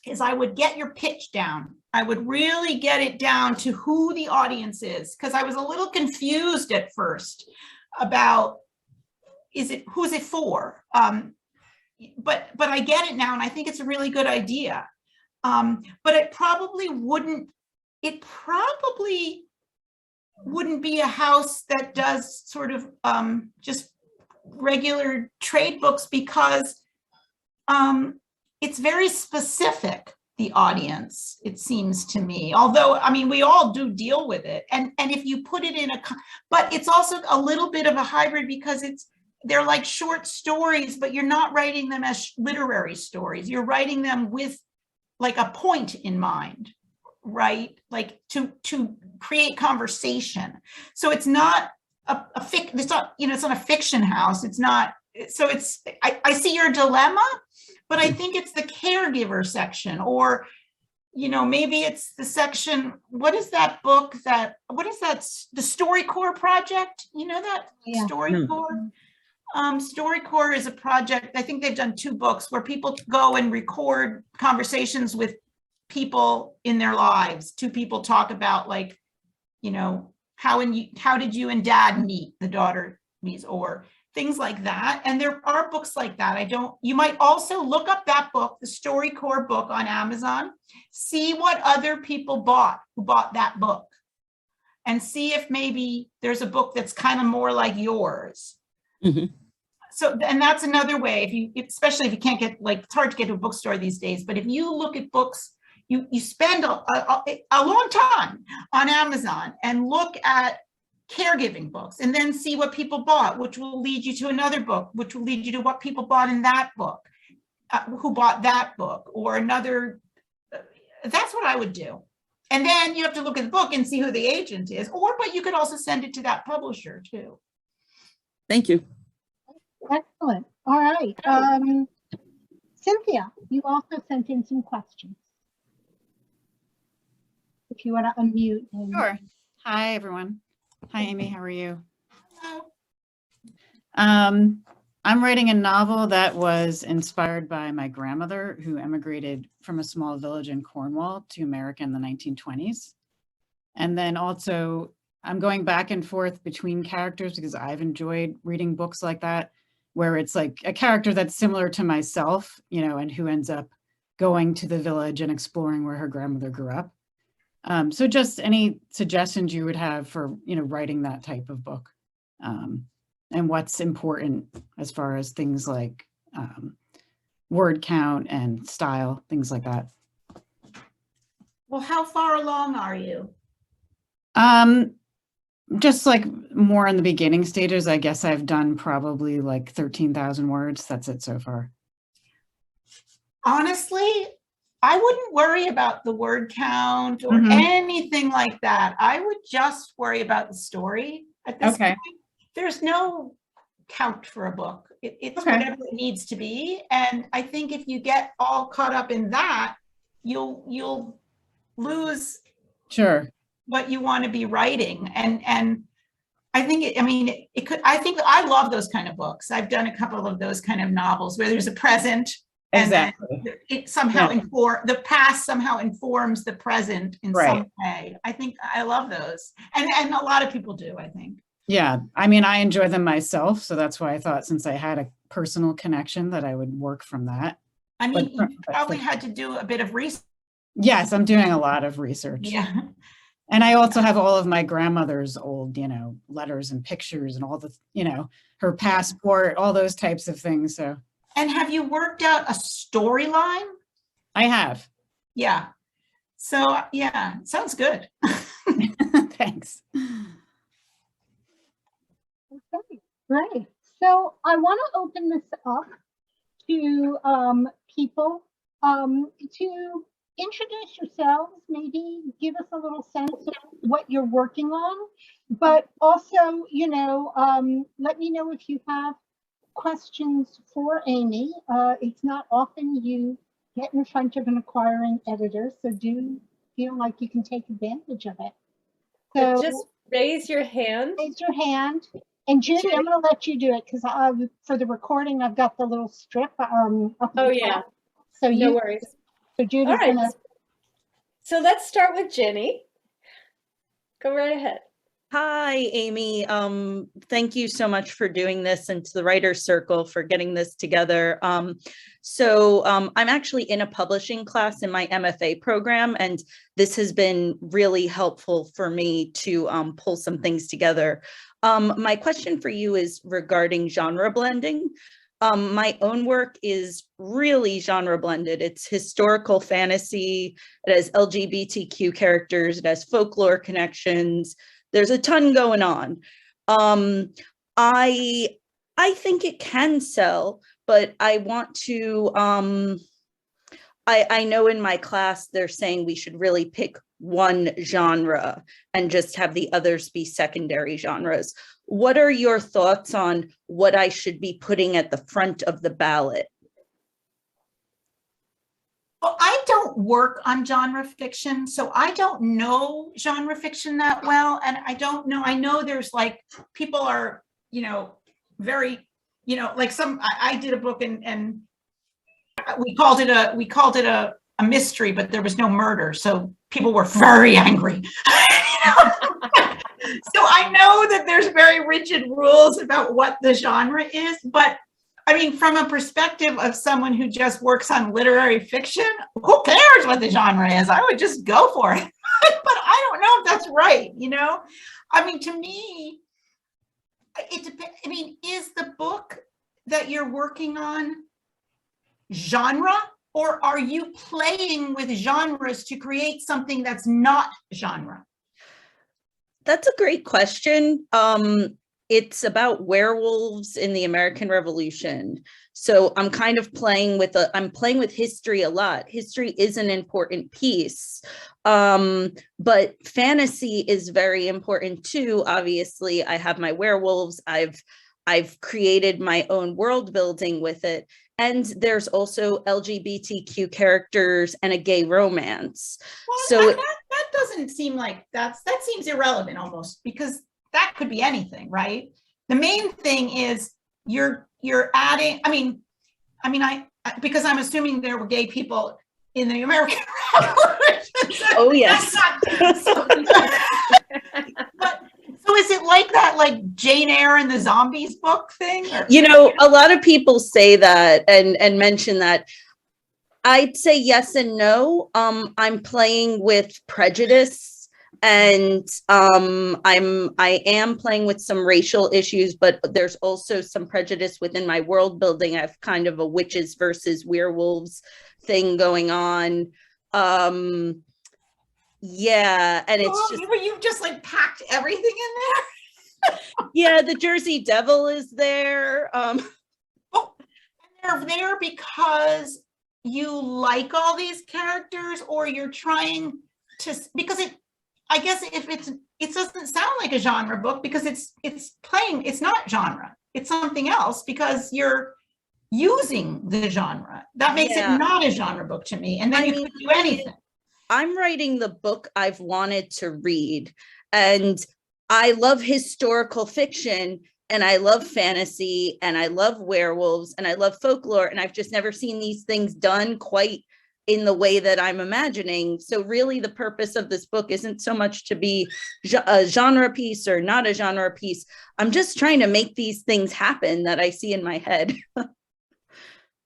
is I would get your pitch down. I would really get it down to who the audience is, because I was a little confused at first about, who's it for? But I get it now, and I think it's a really good idea. But it probably wouldn't be a house that does sort of just regular trade books, because it's very specific, the audience, it seems to me. Although, I mean, we all do deal with it. And if you put it in but it's also a little bit of a hybrid, because they're like short stories, but you're not writing them as literary stories. You're writing them with like a point in mind, right? Like to create conversation. So it's not it's not, it's not a fiction house. It's not, so it's, I see your dilemma, but I think it's the caregiver section, or, maybe it's the section, what is that book the StoryCorps project? You know that? Yeah. StoryCorps? StoryCorps is a project, I think they've done 2 books where people go and record conversations with people in their lives. 2 people talk about, like, how did you and dad meet, the daughter meets, or things like that. And there are books like that. You might also look up that book, the StoryCorps book, on Amazon, see what other people who bought that book, and see if maybe there's a book that's kind of more like yours. Mhm. So, and that's another way, especially if you can't get, like, it's hard to get to a bookstore these days, but if you look at books, you spend a long time on Amazon and look at caregiving books, and then see what people bought, which will lead you to another book, which will lead you to what people bought in that book, who bought that book, or another. That's what I would do. And then you have to look at the book and see who the agent is, but you could also send it to that publisher too. Thank you. Excellent. All right. Cynthia, you also sent in some questions. If you want to unmute. Sure. Hi, everyone. Hi, Amy. How are you? Hello. I'm writing a novel that was inspired by my grandmother, who emigrated from a small village in Cornwall to America in the 1920s. And then also, I'm going back and forth between characters because I've enjoyed reading books like that, where it's like a character that's similar to myself, and who ends up going to the village and exploring where her grandmother grew up. So just any suggestions you would have for, writing that type of book, and what's important as far as things like word count and style, things like that. Well, how far along are you? Just like more in the beginning stages. I guess I've done probably like 13,000 words. That's it so far. Honestly, I wouldn't worry about the word count or anything like that. I would just worry about the story at this point. There's no count for a book. It's whatever it needs to be. And I think if you get all caught up in that, you'll lose what you want to be writing. And I think I think I love those kind of books. I've done a couple of those kind of novels where there's a present. Exactly. And it somehow the past somehow informs the present in some way. I think I love those. And a lot of people do, I think. Yeah. I enjoy them myself. So that's why I thought, since I had a personal connection, that I would work from that. You probably had to do a bit of research. Yes, I'm doing a lot of research. Yeah. And I also have all of my grandmother's old, letters and pictures and all the, her passport, all those types of things. So. And have you worked out a storyline? I have. Yeah. So, yeah, sounds good. Thanks. Okay, great. So I want to open this up to people to introduce yourselves, maybe give us a little sense of what you're working on, but also, let me know if you have questions for Amy. It's not often you get in front of an acquiring editor, so do feel like you can take advantage of it. So just raise your hand. Raise your hand. And Judy, I'm going to let you do it because for the recording, I've got the little strip up. Oh, yeah. So no worries. So Judy's all right. gonna... So let's start with Jenny. Go right ahead. Hi, Amy. Thank you so much for doing this, and to the Writers Circle for getting this together. I'm actually in a publishing class in my MFA program, and this has been really helpful for me to pull some things together. My question for you is regarding genre blending. My own work is really genre blended. It's historical fantasy, it has LGBTQ characters, it has folklore connections. There's a ton going on. I I think it can sell, but I want to, I know in my class, they're saying we should really pick one genre and just have the others be secondary genres. What are your thoughts on what I should be putting at the front of the ballot? Well, I don't work on genre fiction, so I don't know genre fiction that well. And I don't know, I know there's like, people are, very, like I did a book and we called it a mystery, but there was no murder. So people were very angry. So I know that there's very rigid rules about what the genre is, but I mean, from a perspective of someone who just works on literary fiction, who cares what the genre is? I would just go for it. But I don't know if that's right, I mean, to me, it depends. I mean, is the book that you're working on genre, or are you playing with genres to create something that's not genre? That's a great question. It's about werewolves in the American Revolution. So I'm kind of playing with history a lot. History is an important piece. But fantasy is very important too. Obviously, I have my werewolves. I've created my own world building with it. And there's also LGBTQ characters and a gay romance. Well, So that doesn't seem like that seems irrelevant almost, because that could be anything, right? The main thing is you're adding, I because I'm assuming there were gay people in the American Revolution. Oh, yes. But so is it like that, like Jane Eyre and the Zombies book thing? Or? A lot of people say that and mention that. I'd say yes and no. I'm playing with prejudice, and I am playing with some racial issues, but there's also some prejudice within my world building. I have kind of a witches versus werewolves thing going on. Yeah, and it's just you just like packed everything in there. Yeah, the Jersey Devil is there. Oh, and they're there because you like all these characters, or you're trying to, because I guess if it doesn't sound like a genre book because it's not genre. It's something else because you're using the genre. That makes it not a genre book to me. And then you could do anything. I'm writing the book I've wanted to read, and I love historical fiction, and I love fantasy, and I love werewolves, and I love folklore, and I've just never seen these things done quite in the way that I'm imagining. So really the purpose of this book isn't so much to be a genre piece or not a genre piece. I'm just trying to make these things happen that I see in my head.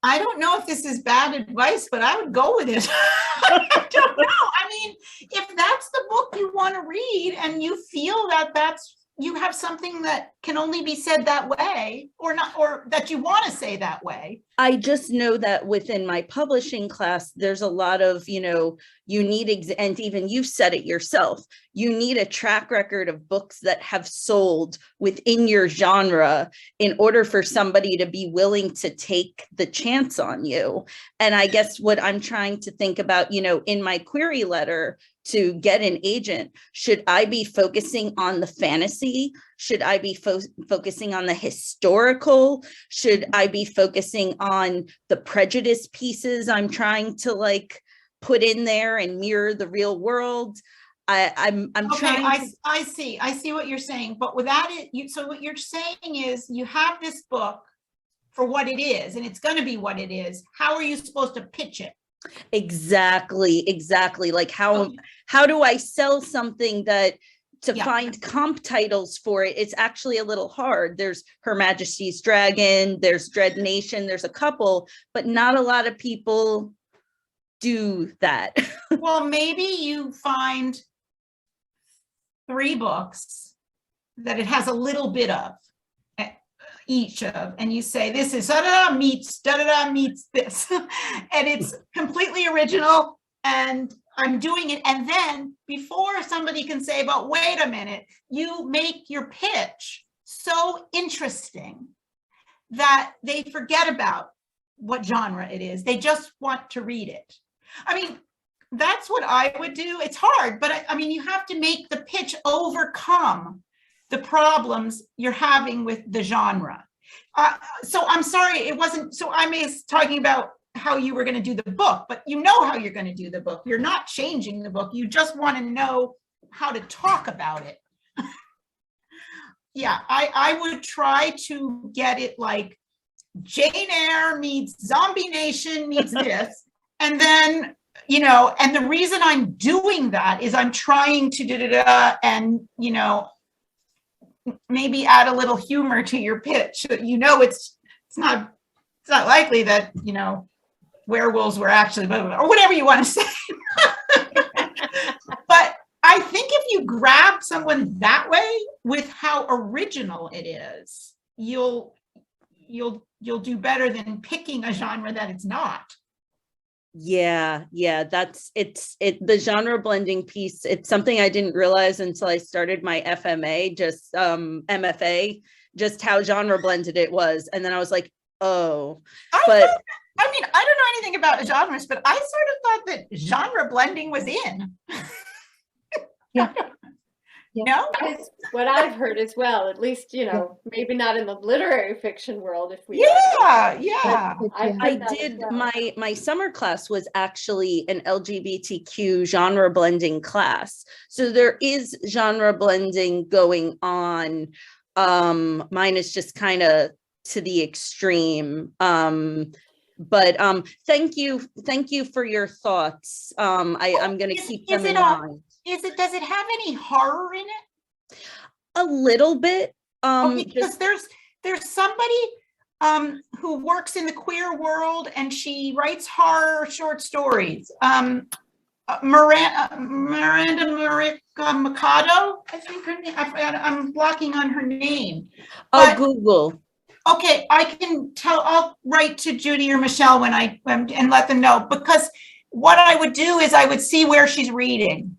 I don't know if this is bad advice, but I would go with it. I don't know. I mean, if that's the book you want to read and you feel that you have something that can only be said that way, or not, or that you want to say that way. I just know that within my publishing class, there's a lot of, you need, and even you've said it yourself, you need a track record of books that have sold within your genre in order for somebody to be willing to take the chance on you. And I guess what I'm trying to think about, in my query letter to get an agent, should I be focusing on the fantasy? Should I be focusing on the historical? Should I be focusing on the prejudice pieces I'm trying to put in there and mirror the real world? I'm trying. I see what you're saying, but without it, so what you're saying is you have this book for what it is, and it's going to be what it is. How are you supposed to pitch it? Exactly. Like how do I sell something that find comp titles for it? It's actually a little hard. There's Her Majesty's Dragon, there's Dread Nation, there's a couple, but not a lot of people do that. Well, maybe you find 3 books that it has a little bit of each of, and you say, this is da-da-da meets this. And it's completely original, and I'm doing it. And then before somebody can say, but wait a minute, you make your pitch so interesting that they forget about what genre it is. They just want to read it. I mean, that's what I would do. It's hard, but I mean, you have to make the pitch overcome the problems you're having with the genre. So I'm sorry, it wasn't, so I was talking about how you were going to do the book, but you know how you're going to do the book. You're not changing the book. You just want to know how to talk about it. Yeah, I would try to get it like Jane Eyre meets Zombie Nation meets this. And then, you know, and the reason I'm doing that is I'm trying to and, you know, maybe add a little humor to your pitch. You know, it's not likely that, you know, werewolves were actually blah, blah, blah, or whatever you want to say. But I think if you grab someone that way with how original it is, you'll do better than picking a genre that it's not. Yeah, that's the genre blending piece. It's something I didn't realize until I started my FMA, just MFA, just how genre blended it was. And then I was like, oh, but I mean, I don't know anything about genres, but I sort of thought that genre blending was in. Yeah. No? That's what I've heard as well, at least, you know, maybe not in the literary fiction world if we Yeah. I did my summer class was actually an LGBTQ genre blending class. So there is genre blending going on. Mine is just kind of to the extreme. But thank you for your thoughts. I'm going to keep them in mind. Does it have any horror in it? A little bit. Okay, because there's somebody who works in the queer world and she writes horror short stories. Miranda Mercado, I think her name. I'm blocking on her name. I'll Google. Okay, I can tell. I'll write to Judy or Michelle when and let them know, because what I would do is I would see where she's reading.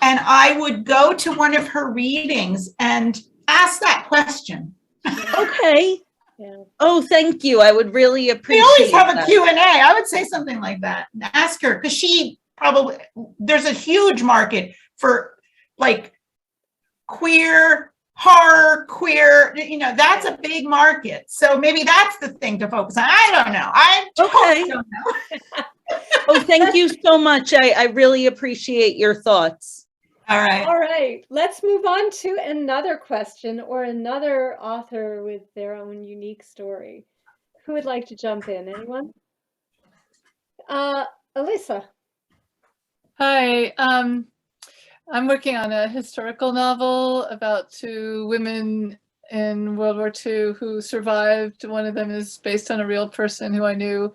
And I would go to one of her readings and ask that question. Okay. Yeah. Oh, thank you. I would really appreciate We always have that. a Q&A. I would say something like that. Ask her, because there's a huge market for like queer, horror, queer, you know, that's a big market. So maybe that's the thing to focus on. I don't know. I totally don't know. Oh, thank you so much. I really appreciate your thoughts. All right. Let's move on to another question or another author with their own unique story. Who would like to jump in? Anyone? Alyssa. Hi, I'm working on a historical novel about two women in World War II who survived. One of them is based on a real person who I knew.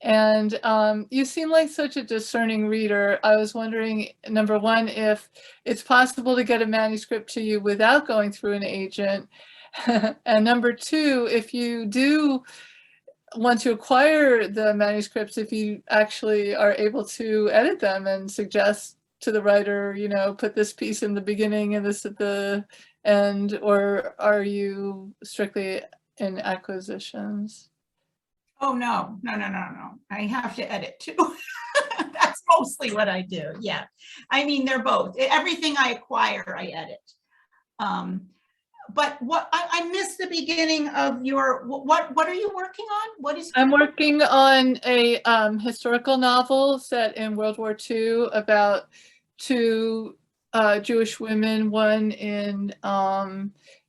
And you seem like such a discerning reader. I was wondering, number one, if it's possible to get a manuscript to you without going through an agent. And number two, if you do want to acquire the manuscripts, if you actually are able to edit them and suggest to the writer, you know, put this piece in the beginning and this at the end, or are you strictly in acquisitions? Oh, no. I have to edit too. That's mostly what I do. Yeah. I mean, they're both. Everything I acquire, I edit. But what I missed the beginning of your, what are you working on? I'm working on a historical novel set in World War II about two Jewish women, one in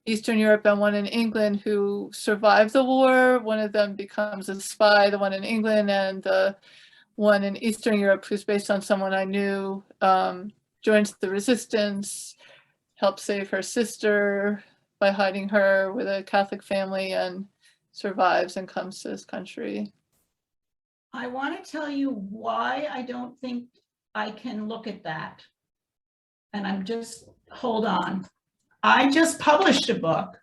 Eastern Europe and one in England, who survived the war. One of them becomes a spy, the one in England, and the one in Eastern Europe, who's based on someone I knew, joins the resistance, helps save her sister by hiding her with a Catholic family, and survives and comes to this country. I want to tell you why I don't think I can look at that. And hold on. I just published a book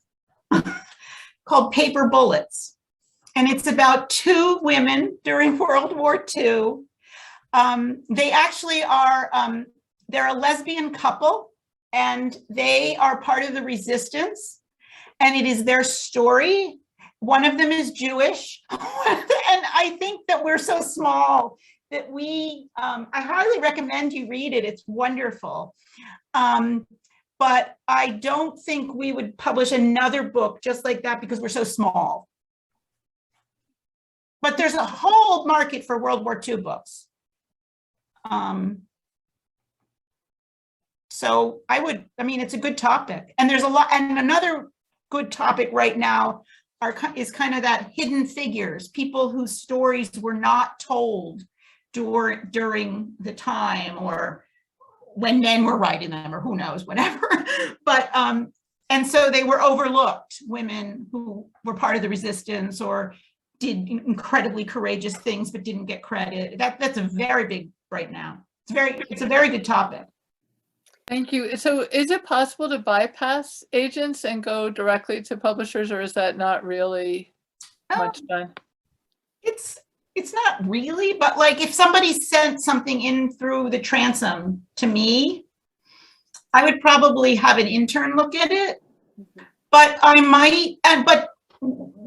called Paper Bullets, and it's about two women during World War II. They actually are, they're a lesbian couple, and they are part of the resistance, and it is their story. one of them is Jewish. And I think that we're so small that I highly recommend you read it. It's wonderful. But I don't think we would publish another book just like that because we're so small. But there's a whole market for World War II books. So it's a good topic. And there's a lot, and another good topic right now is kind of that hidden figures, people whose stories were not told during the time, or when men were writing them, or who knows, whatever. But, and so they were overlooked, women who were part of the resistance or did incredibly courageous things, but didn't get credit. That's a very big right now. It's a very good topic. Thank you. So is it possible to bypass agents and go directly to publishers, or is that not really much done? It's not really, but like if somebody sent something in through the transom to me, I would probably have an intern look at it, but but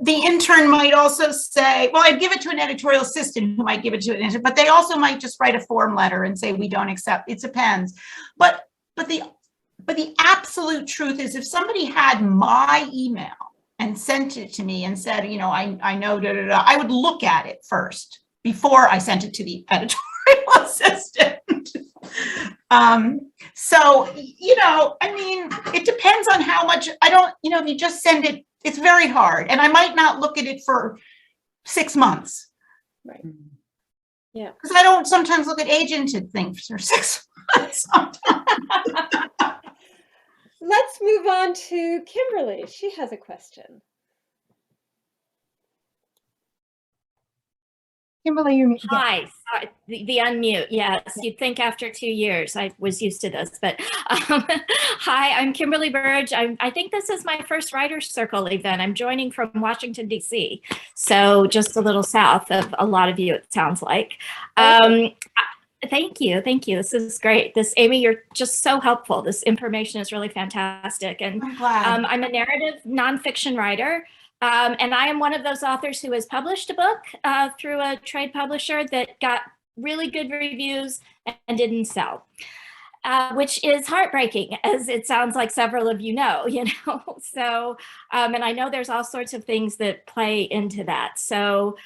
the intern might also say, well, I'd give it to an editorial assistant who might give it to an intern, but they also might just write a form letter and say, we don't accept. It depends. But the absolute truth is, if somebody had my email and sent it to me and said, I know, I would look at it first before I sent it to the editorial assistant. So, it depends on how much. If you just send it, it's very hard. And I might not look at it for 6 months. Right. Yeah. Because I don't sometimes look at agented things for 6 months. Let's move on to Kimberly. She has a question. Kimberly, you're Hi, sorry, the unmute. Yes, you'd think after 2 years I was used to this, but hi, I'm Kimberly Burge. I think this is my first Writers Circle event. I'm joining from Washington, D.C., so just a little south of a lot of you, it sounds like. Thank you. This is great. Amy, you're just so helpful. This information is really fantastic. And I'm glad. I'm a narrative nonfiction writer. And I am one of those authors who has published a book through a trade publisher that got really good reviews and didn't sell, which is heartbreaking, as it sounds like several of you know. So, and I know there's all sorts of things that play into that. So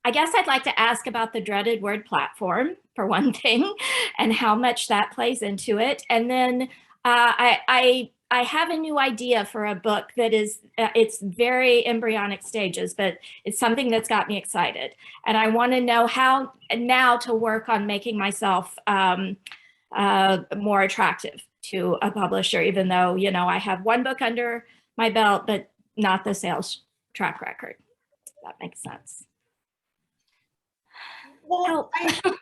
I guess I'd like to ask about the dreaded word platform, for one thing, and how much that plays into it. And then I have a new idea for a book that is, it's very embryonic stages, but it's something that's got me excited. And I want to know how now to work on making myself more attractive to a publisher, even though, I have one book under my belt, but not the sales track record. If that makes sense. Well,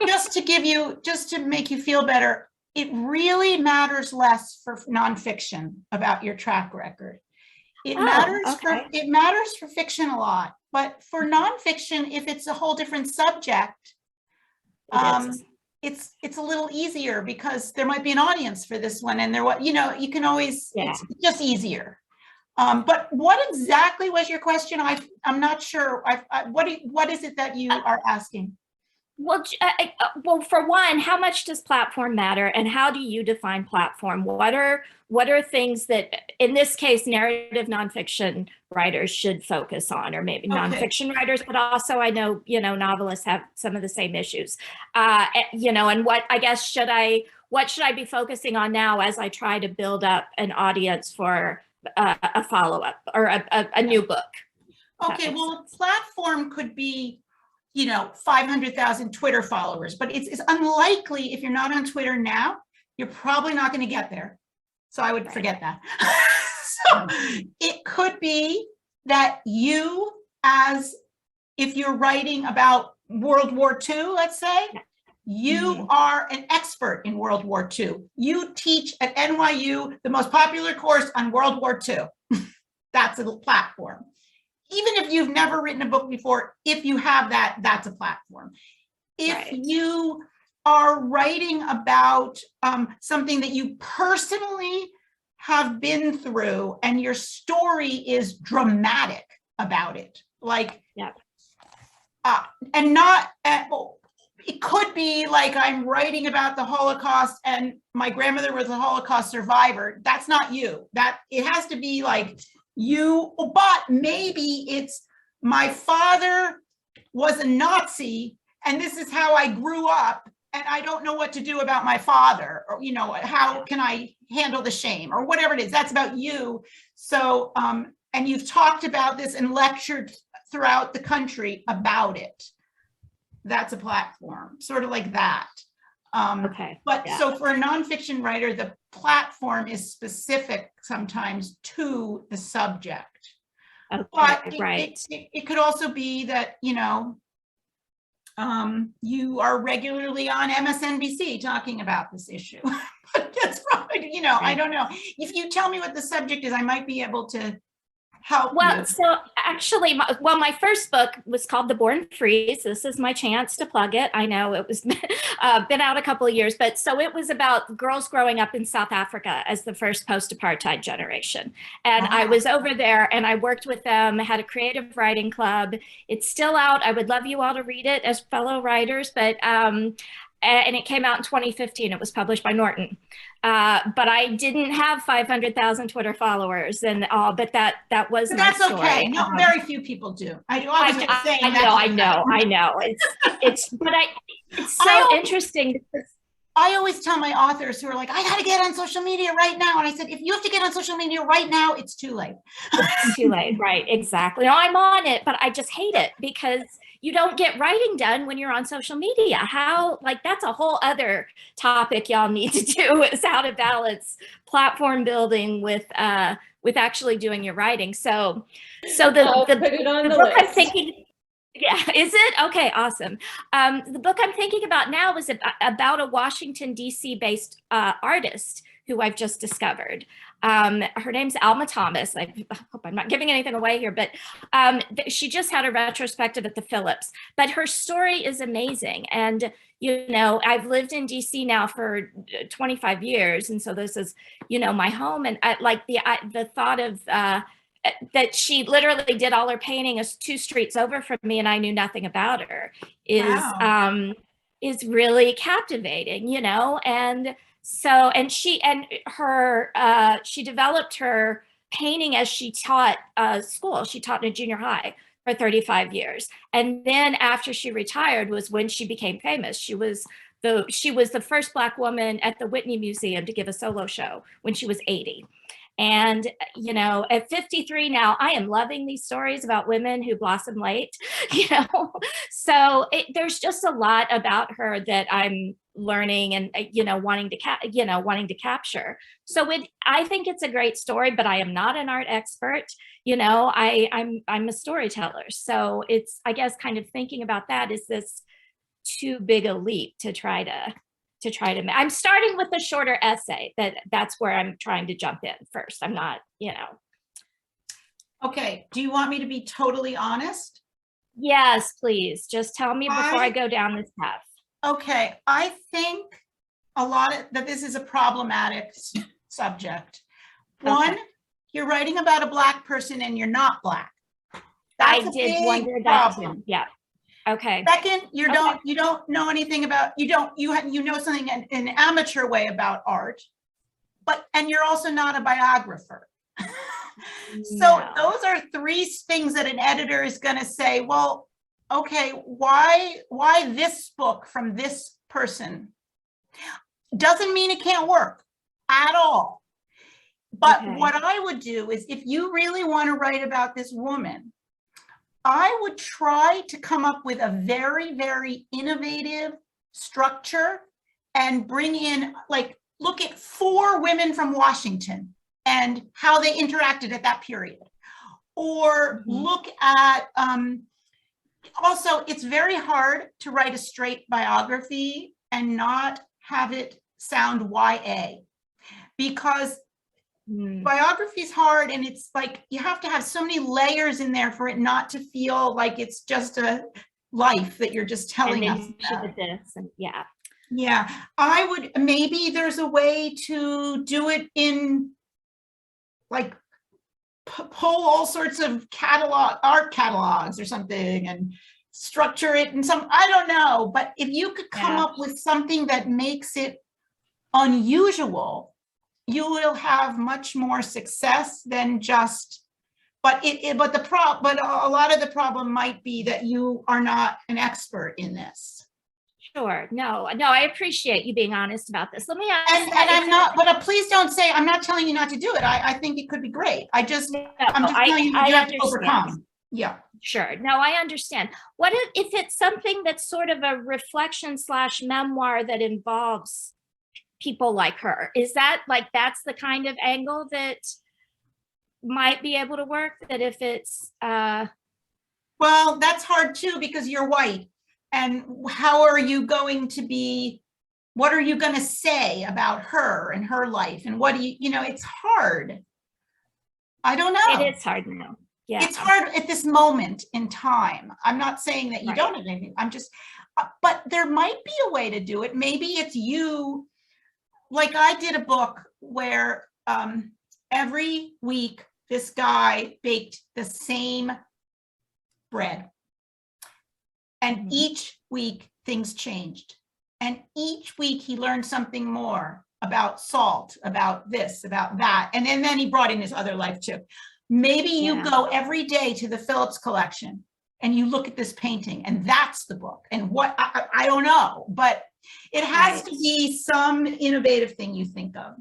just to make you feel better, it really matters less for nonfiction about your track record. It matters for fiction a lot, but for nonfiction, if it's a whole different subject, it's a little easier because there might be an audience for this one, and you can always, it's just easier. But what exactly was your question? I'm not sure. What is it that you are asking? Well, for one, how much does platform matter, and how do you define platform? What are things that, in this case, narrative nonfiction writers should focus on, or maybe nonfiction writers, but also I know, novelists have some of the same issues. And what should I be focusing on now as I try to build up an audience for a follow-up or a new book? Okay, well, a platform could be 500,000 Twitter followers, but it's unlikely, if you're not on Twitter now, you're probably not going to get there. So I would forget that. So it could be that if you're writing about World War II, let's say, you are an expert in World War II. You teach at NYU the most popular course on World War II. That's a platform. Even if you've never written a book before, if you have that, that's a platform. If you are writing about something that you personally have been through and your story is dramatic about it. Like, Yeah. And not, it could be like I'm writing about the Holocaust and my grandmother was a Holocaust survivor. That's not you. That it has to be like you, but maybe it's my father was a Nazi and this is how I grew up and I don't know what to do about my father, or, you know, how can I handle the shame or whatever it is. That's about you. So, and you've talked about this and lectured throughout the country about it. That's a platform, sort of like that. Okay. But yeah. so for a nonfiction writer, the platform is specific sometimes to the subject. Okay, But right. it could also be that, you know, you are regularly on MSNBC talking about this issue. But that's probably, you know, I don't know. If you tell me what the subject is, I might be able to help Well, you. so actually, my first book was called The Born Free. So this is my chance to plug it. I know it was been out a couple of years, but so it was about girls growing up in South Africa as the first post-apartheid generation. And I was over there and I worked with them, had a creative writing club. It's still out. I would love you all to read it as fellow writers, but and it came out in 2015. It was published by Norton. But I didn't have 500,000 Twitter followers and all, but that was But my that's story. okay. No, very few people do. I was just saying I know. It's so interesting because I always tell my authors who are like, I got to get on social media right now. And I said, if you have to get on social media right now, it's too late. It's too late. Right. Exactly. No, I'm on it, but I just hate it because you don't get writing done when you're on social media. How, like, that's a whole other topic y'all need to do, is how to balance platform building with actually doing your writing. So I'll put it on the book list. I'm thinking, yeah, is it? Okay, awesome. The book I'm thinking about now is about a Washington, D.C. based artist who I've just discovered. Her name's Alma Thomas. I hope I'm not giving anything away here, but she just had a retrospective at the Phillips. But her story is amazing. And, you know, I've lived in DC now for 25 years. And so this is, you know, my home. And I like the thought of that she literally did all her painting 2 streets over from me and I knew nothing about her is really captivating, you know? And so, she developed her painting as she taught school. She taught in a junior high for 35 years. And then after she retired was when she became famous. She was the first Black woman at the Whitney Museum to give a solo show when she was 80. And, you know, at 53 now, I am loving these stories about women who blossom late, you know? So there's just a lot about her that I'm learning and, you know, wanting to capture. So I think it's a great story, but I am not an art expert. You know, I'm a storyteller. So it's, I guess, kind of thinking about that, is this too big a leap to try to I'm starting with a shorter essay. That's where I'm trying to jump in first. I'm not, you know. Okay, do you want me to be totally honest? Yes, please. Just tell me before I go down this path. Okay, I think that this is a problematic subject. One, you're writing about a Black person and you're not Black. That's I did wonder that too. Yeah. Okay. Second, you don't know anything about, you know something in an amateur way about art, and you're also not a biographer. So those are 3 things that an editor is going to say, well, okay, why this book from this person? Doesn't mean it can't work at all. But what I would do is, if you really want to write about this woman, I would try to come up with a very, very innovative structure and bring in, like, look at 4 women from Washington and how they interacted at that period. Or look at, also, it's very hard to write a straight biography and not have it sound YA, because biography is hard, and it's like you have to have so many layers in there for it not to feel like it's just a life that you're just telling us about. Yeah, I would, maybe there's a way to do it in like pull all sorts of art catalogs or something and structure it in some, I don't know, but if you could come up with something that makes it unusual, you will have much more success than just, but a lot of the problem might be that you are not an expert in this. Sure. No, I appreciate you being honest about this. Let me ask. And I'm not, but please don't say, I'm not telling you not to do it. I think it could be great. I'm just telling you, you have to overcome. Yeah. Sure. No, I understand. What if it's something that's sort of a reflection / memoir that involves people like her? Is that like, that's the kind of angle that might be able to work? That if it's well, that's hard too, because you're white. And how are you going to be, what are you going to say about her and her life? And what do you know, it's hard. I don't know. It is hard now. Yeah. It's hard at this moment in time. I'm not saying that you don't have anything. I'm just, but there might be a way to do it. Maybe it's you, like I did a book where every week this guy baked the same bread. And each week things changed. And each week he learned something more about salt, about this, about that. And then he brought in his other life too. Maybe you go every day to the Phillips collection and you look at this painting and that's the book. And what, I don't know, but it has to be some innovative thing you think of.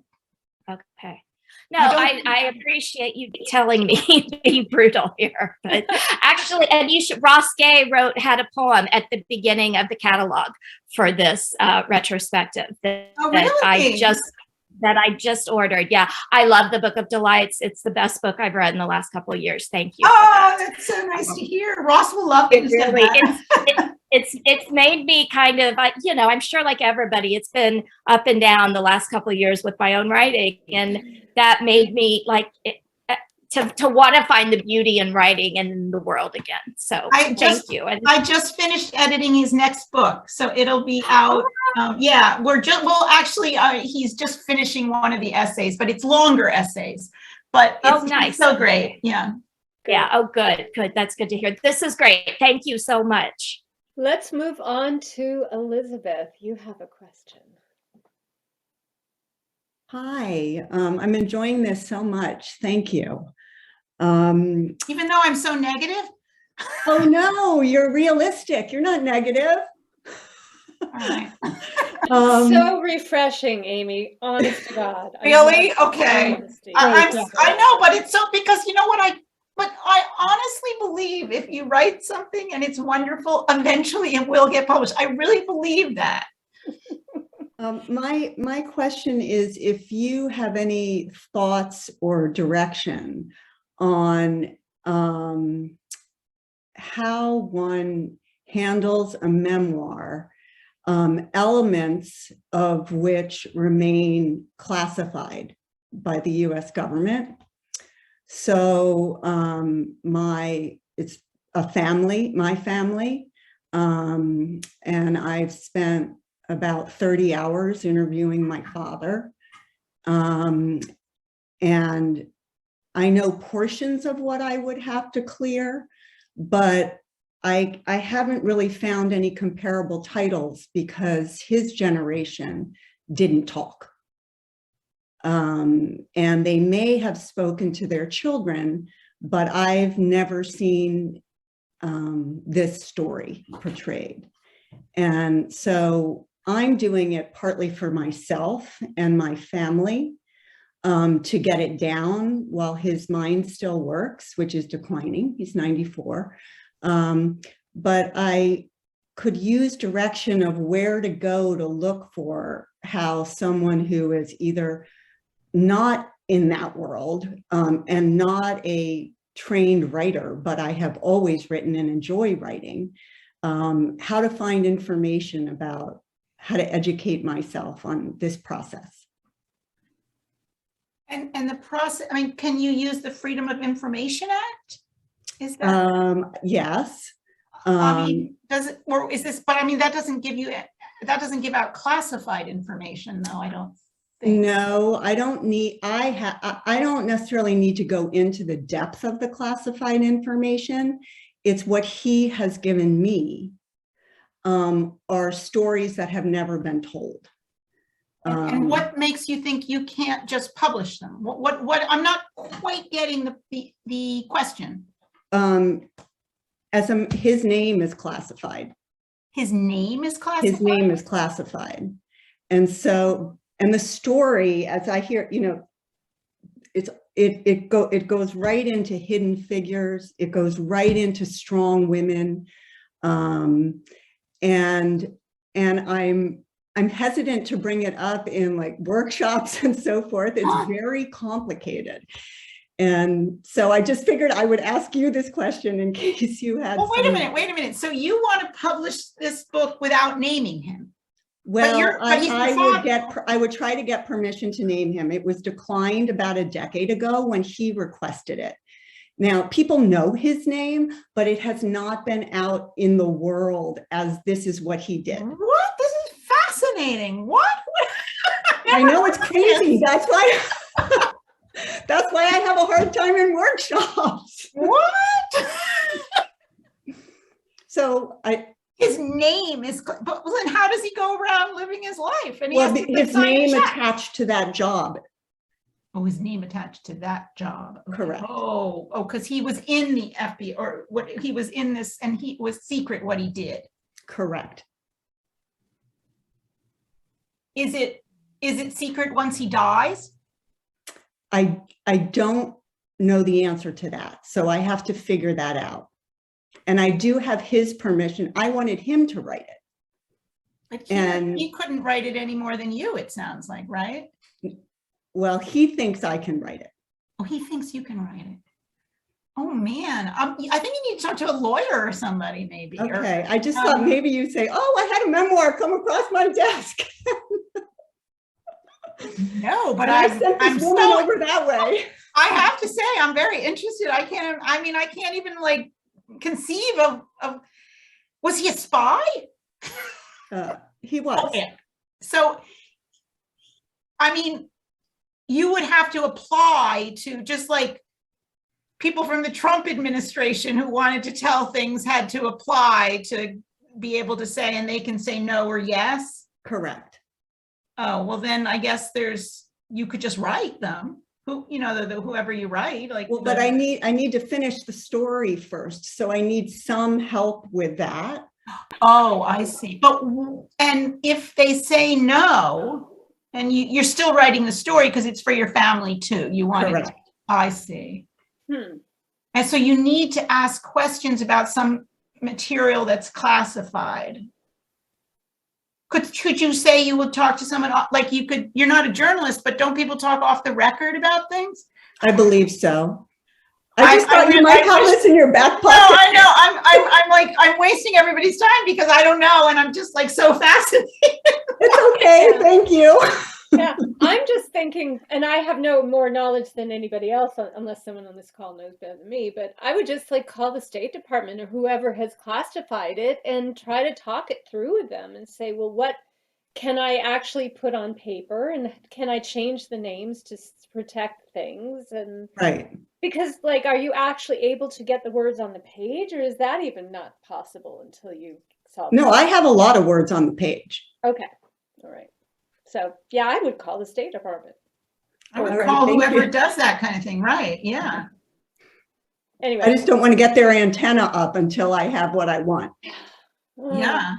Okay. No, I appreciate you telling me being brutal here, but actually, and Ross Gay had a poem at the beginning of the catalog for this retrospective that I just ordered. Yeah, I love the Book of Delights. It's the best book I've read in the last couple of years. Thank you. Oh, that's so nice to hear. Ross will love it. Really, it's made me kind of, you know, I'm sure like everybody, it's been up and down the last couple of years with my own writing, and that made me like to want to find the beauty in writing and in the world again. So thank you. And I just finished editing his next book, so it'll be out. Yeah, he's just finishing one of the essays, but it's longer essays. But it's nice. So great. Yeah. Yeah. Oh, good. That's good to hear. This is great. Thank you so much. Let's move on to Elizabeth. You have a question. Hi, I'm enjoying this so much. Thank you. Even though I'm so negative? Oh no, you're realistic. You're not negative. All right. So refreshing, Amy. Honest to God. Really? Okay. I know, but it's so, because you know what, but I honestly believe if you write something and it's wonderful, eventually it will get published. I really believe that. My question is if you have any thoughts or direction on how one handles a memoir, elements of which remain classified by the US government. So it's my family, and I've spent about 30 hours interviewing my father. And I know portions of what I would have to clear, but I haven't really found any comparable titles because his generation didn't talk. And they may have spoken to their children, but I've never seen this story portrayed. And so I'm doing it partly for myself and my family to get it down while his mind still works, which is declining. He's 94. But I could use direction of where to go to look for how someone who is either not in that world and not a trained writer, but I have always written and enjoy writing, how to find information about how to educate myself on this process. And the process, I mean, can you use the Freedom of Information Act? Is that? Yes. I mean, does it, or is this, but I mean, that doesn't give out classified information though, I don't things? No, I don't need, I don't necessarily need to go into the depth of the classified information. It's what he has given me are stories that have never been told. And what makes you think you can't just publish them? What I'm not quite getting the question. His name is classified. His name is classified? His name is classified. And so, and the story, as I hear, you know, it goes right into hidden figures. It goes right into strong women. And I'm hesitant to bring it up in like workshops and so forth. It's very complicated. And so I just figured I would ask you this question in case you had. Well, wait a minute. So you want to publish this book without naming him? Well, I would try to get permission to name him. It was declined about a decade ago when he requested it. Now, people know his name, but it has not been out in the world as this is what he did. What? This is fascinating. What? I know, it's crazy. That's why I have a hard time in workshops. What? So his name is, but then how does he go around living his life? And his name attached to that job. Oh, his name attached to that job. Okay. Correct. Oh, because he was in the FBI, or what he was in this, and he was secret what he did. Correct. Is it secret once he dies? I don't know the answer to that, so I have to figure that out. And I do have his permission. I wanted him to write it. But he couldn't write it any more than you, it sounds like, right? Well, he thinks I can write it. Oh, he thinks you can write it. Oh, man. I think you need to talk to a lawyer or somebody, maybe. Okay. I just thought maybe you'd say, oh, I had a memoir come across my desk. No, but I sent this woman over that way. I have to say, I'm very interested. I can't even like conceive of was he a spy? He was. Okay. So, I mean, you would have to apply to, just like people from the Trump administration who wanted to tell things had to apply to be able to say, and they can say no or yes. Correct. Oh, well, then I guess you could just write them. Whoever you write, like. Well, but I need to finish the story first, so I need some help with that. Oh, I see. And if they say no, and you're still writing the story because it's for your family too. You want Correct. it. I see. And so you need to ask questions about some material that's classified. Could you say you would talk to someone like you're not a journalist, but don't people talk off the record about things? I believe so. I just thought you might have this in your back pocket. No, I know. I'm wasting everybody's time because I don't know, and I'm just like so fascinated. It's okay. Yeah. Thank you. Yeah, I'm just thinking, and I have no more knowledge than anybody else, unless someone on this call knows better than me, but I would just like call the State Department or whoever has classified it and try to talk it through with them and say, well, what can I actually put on paper, and can I change the names to protect things? And right. Because like, are you actually able to get the words on the page, or is that even not possible until you solve it? No, I have a lot of words on the page. Okay. All right. So yeah, I would call the State Department. I would call whoever does that kind of thing, right? Yeah. Anyway. I just don't want to get their antenna up until I have what I want. Yeah.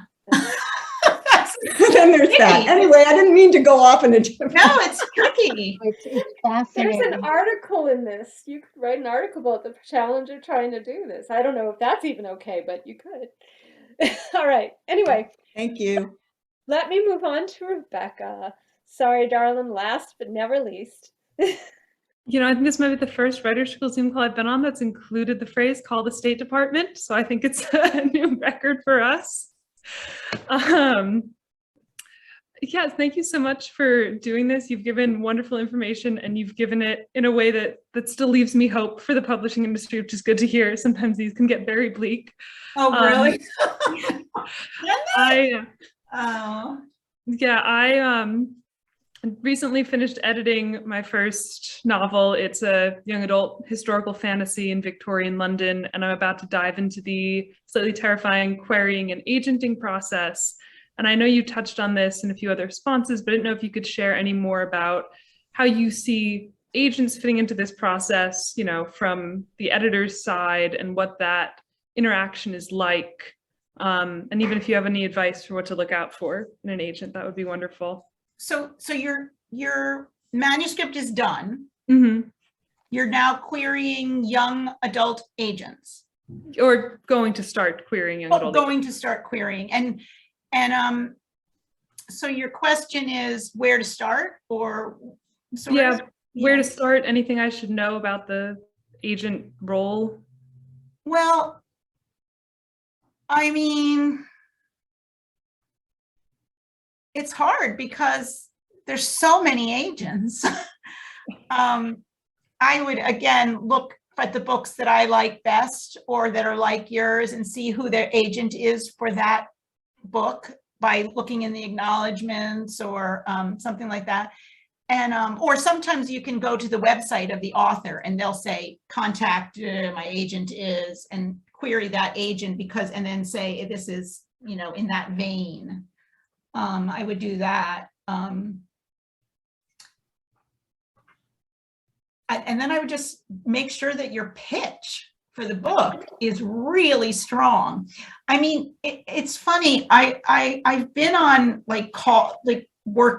Then there's that. Anyway, I didn't mean to go off in a different. No, it's tricky. It's fascinating. There's an article in this. You could write an article about the challenge of trying to do this. I don't know if that's even okay, but you could. All right. Anyway. Thank you. Let me move on to Rebecca. Sorry, darling, last but never least. You know, I think this might be the first Writer Circle Zoom call I've been on that's included the phrase "call the State Department." So I think it's a new record for us. Yeah, thank you so much for doing this. You've given wonderful information, and you've given it in a way that still leaves me hope for the publishing industry, which is good to hear. Sometimes these can get very bleak. Oh, really? recently finished editing my first novel. It's a young adult historical fantasy in Victorian London, and I'm about to dive into the slightly terrifying querying and agenting process. And I know you touched on this in a few other responses, but I didn't know if you could share any more about how you see agents fitting into this process, you know, from the editor's side, and what that interaction is like. And even if you have any advice for what to look out for in an agent, that would be wonderful. So your manuscript is done. Mm-hmm. You're now querying young adult agents. Or going to start querying young adult agents. Going to start querying. And so your question is where to start, or where to start, anything I should know about the agent role? Well, I mean, it's hard because there's so many agents. I would, again, look at the books that I like best or that are like yours and see who their agent is for that book by looking in the acknowledgements or something like that. And or sometimes you can go to the website of the author and they'll say, contact my agent is, and query that agent and then say, this is, you know, in that vein. I would do that. And then I would just make sure that your pitch for the book is really strong. I mean, it's funny. I've been on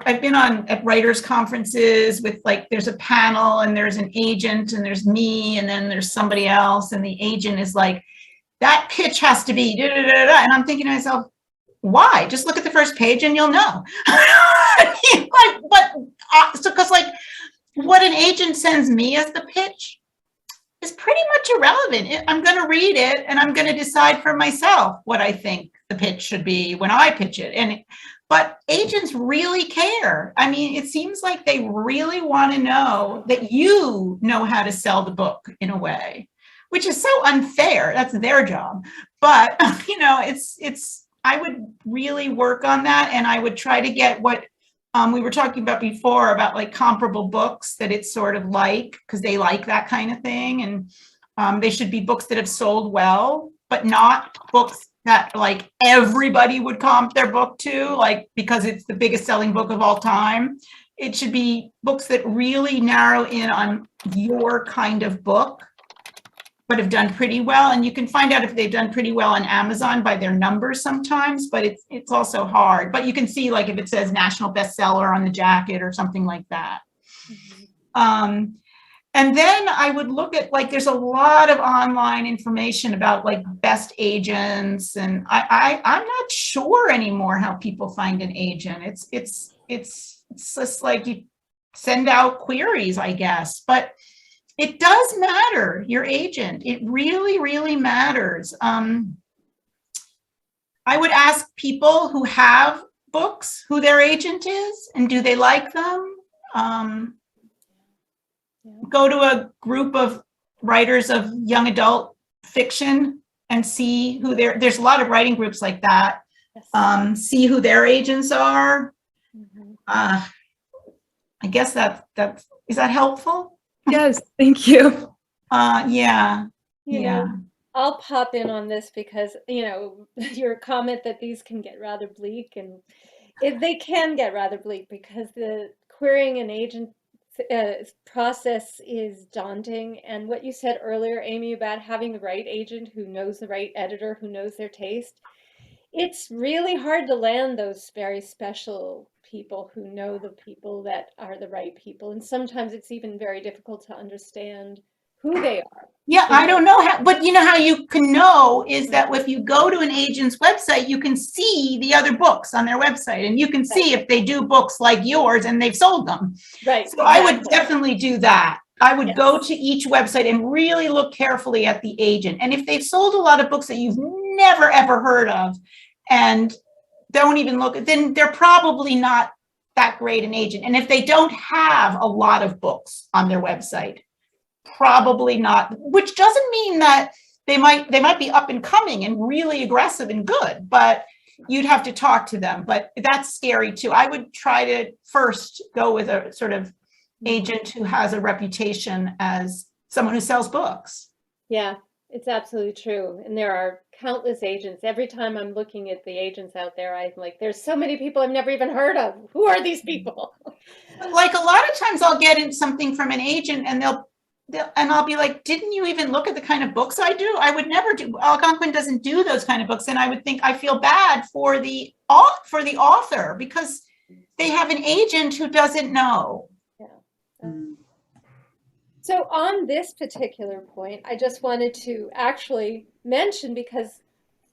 I've been on at writers conferences with there's a panel and there's an agent and there's me and then there's somebody else, and the agent is like, that pitch has to be da, da, da, da. And I'm thinking to myself, why? Just look at the first page and you'll know. Because what an agent sends me as the pitch is pretty much irrelevant. I'm going to read it and I'm going to decide for myself what I think the pitch should be when I pitch it. But agents really care. I mean, it seems like they really want to know that you know how to sell the book in a way, which is so unfair. That's their job. But, you know, I would really work on that, and I would try to get what we were talking about before about comparable books that it's sort of like, because they like that kind of thing. And they should be books that have sold well, but not books that everybody would comp their book to, because it's the biggest selling book of all time. It should be books that really narrow in on your kind of book, but have done pretty well. And you can find out if they've done pretty well on Amazon by their numbers sometimes, but it's also hard. But you can see if it says national bestseller on the jacket or something like that. Mm-hmm. And then I would look at there's a lot of online information about best agents, and I'm not sure anymore how people find an agent. It's just you send out queries, I guess, but it does matter, your agent. It really, really matters. I would ask people who have books who their agent is and do they like them. Go to a group of writers of young adult fiction and see who there's a lot of writing groups like that. Yes. See who their agents are. Mm-hmm. I guess is that helpful? Yes, thank you. Yeah. I'll pop in on this because, your comment that these can get rather bleak, and they can get rather bleak because the querying an agent process is daunting. And what you said earlier, Amy, about having the right agent who knows the right editor, who knows their taste, it's really hard to land those very special people who know the people that are the right people. And sometimes it's even very difficult to understand who they are. Yeah, I don't know how, but how you can know is that if you go to an agent's website, you can see the other books on their website, and you can see if they do books like yours and they've sold them. Right. So exactly. I would definitely do that. I would go to each website and really look carefully at the agent. And if they've sold a lot of books that you've never, ever heard of and don't even look, then they're probably not that great an agent. And if they don't have a lot of books on their website, probably not, which doesn't mean that they might be up and coming and really aggressive and good, but you'd have to talk to them, but that's scary too. I would try to first go with a sort of agent who has a reputation as someone who sells books. Yeah, it's absolutely true. And there are countless agents. Every time I'm looking at the agents out there, I'm like, there's so many people I've never even heard of. Who are these people? Like a lot of times I'll get in something from an agent and and I'll be like, didn't you even look at the kind of books I do? I would never do. Algonquin doesn't do those kind of books. And I would think, I feel bad for the author because they have an agent who doesn't know. Yeah. So on this particular point, I just wanted to actually mention, because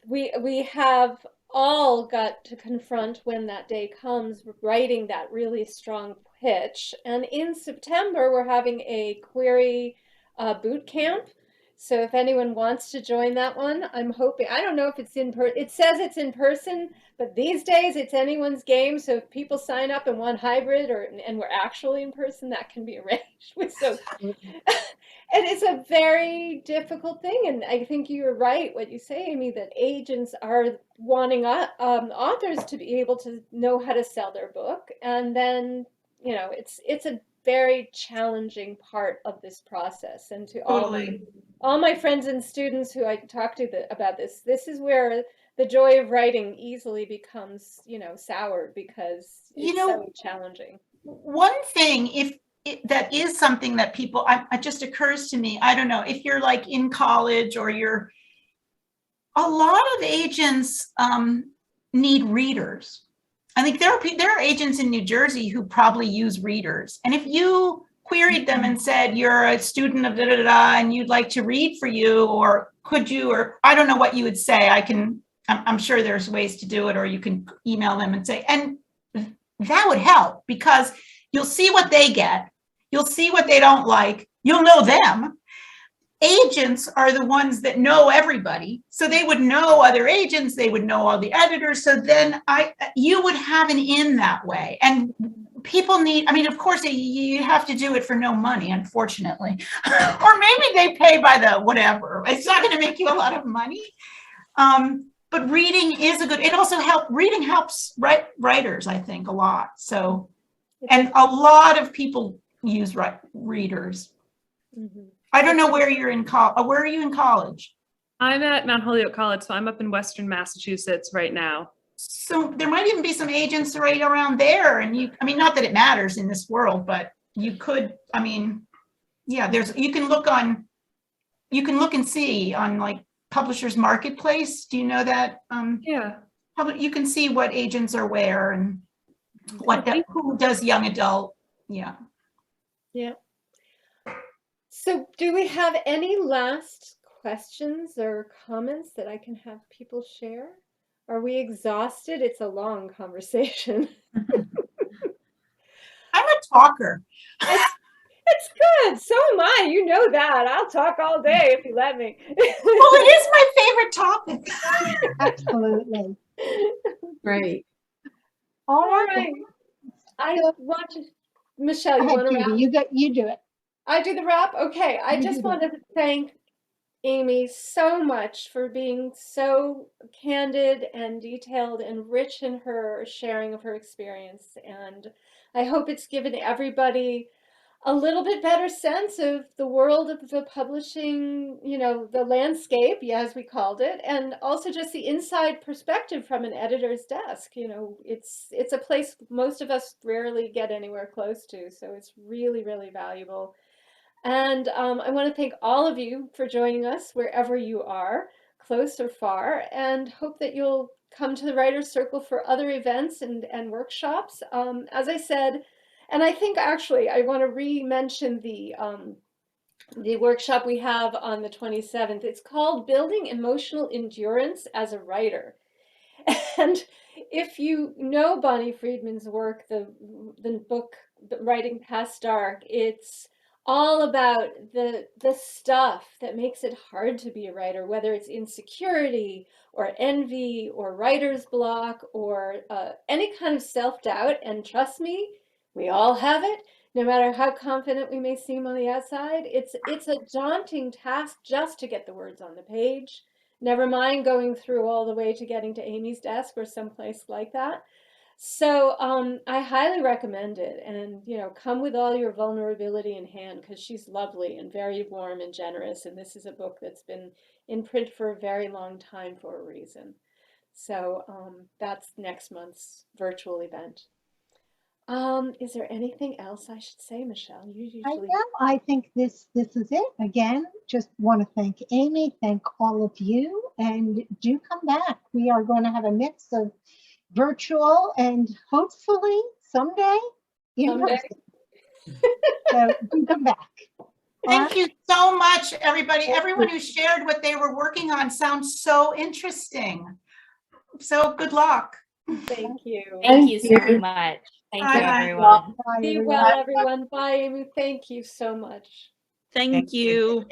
we have all got to confront when that day comes, writing that really strong pitch. And in September, we're having a query boot camp. So if anyone wants to join that one, I'm hoping, I don't know if it's it says it's in person, but these days it's anyone's game. So if people sign up and want hybrid and we're actually in person, that can be arranged. So, and it's a very difficult thing. And I think you're right, what you say, Amy, that agents are wanting authors to be able to know how to sell their book. And then, you know, it's a very challenging part of this process. And to all my friends and students who I talk to about this is where the joy of writing easily becomes, you know, soured because it's so challenging. One thing, that is something that people, it just occurs to me, I don't know, if you're like in college or a lot of agents need readers. I think there are agents in New Jersey who probably use readers. And if you queried them and said, you're a student of da-da-da-da and you'd like to read for you, or could you, or I don't know what you would say. I'm sure there's ways to do it, or you can email them and say, and that would help because you'll see what they get. You'll see what they don't like. You'll know them. Agents are the ones that know everybody. So they would know other agents. They would know all the editors. So then you would have an in that way. And people need, I mean, of course, you have to do it for no money, unfortunately. Or maybe they pay by the whatever. It's not going to make you a lot of money. But reading is it also reading helps writers, I think, a lot. So, and a lot of people use readers. Mm-hmm. I don't know where you're in college. Where are you in college? I'm at Mount Holyoke College, so I'm up in Western Massachusetts right now. So there might even be some agents right around there. And I mean, not that it matters in this world, but you could, I mean, yeah, you can look and see on like Publishers Marketplace. Do you know that? Yeah. You can see what agents are where and who does young adult. Yeah. Yeah. So do we have any last questions or comments that I can have people share? Are we exhausted? It's a long conversation. I'm a talker. It's good. So am I. You know that. I'll talk all day if you let me. Well, it is my favorite topic. Absolutely. Great. All All right. right. I want to, Michelle, you Go want to ahead, wrap? Judy. You do it. I do the wrap? Okay. I You just do wanted to thank Amy so much for being so candid and detailed and rich in her sharing of her experience. And I hope it's given everybody a little bit better sense of the world of the publishing, you know, the landscape, as we called it, and also just the inside perspective from an editor's desk. You know, it's a place most of us rarely get anywhere close to, so it's really, really valuable. And I want to thank all of you for joining us wherever you are, close or far, and hope that you'll come to the Writers' Circle for other events and workshops. As I said, and I think actually I want to re-mention the workshop we have on the 27th. It's called Building Emotional Endurance as a Writer. And if you know Bonnie Friedman's work, the book Writing Past Dark, it's all about the stuff that makes it hard to be a writer, whether it's insecurity or envy or writer's block or any kind of self-doubt. And trust me, we all have it, no matter how confident we may seem on the outside. It's a daunting task just to get the words on the page, Never mind going through all the way to getting to Amy's desk or someplace like that. So I highly recommend it, and come with all your vulnerability in hand, because she's lovely and very warm and generous, and this is a book that's been in print for a very long time for a reason. So that's next month's virtual event. Is there anything else I should say, Michelle? You usually. I think this is it. Again, just want to thank Amy, thank all of you, and do come back. We are going to have a mix of virtual and hopefully someday in person. So do come back. Thank you so much, everybody. Everyone who shared what they were working on sounds so interesting. So good luck. Thank you. Thank you so much. Thank you, Bye-bye. everyone. Bye, Be everyone. well, everyone. Bye, Amy. Thank you so much. Thank you.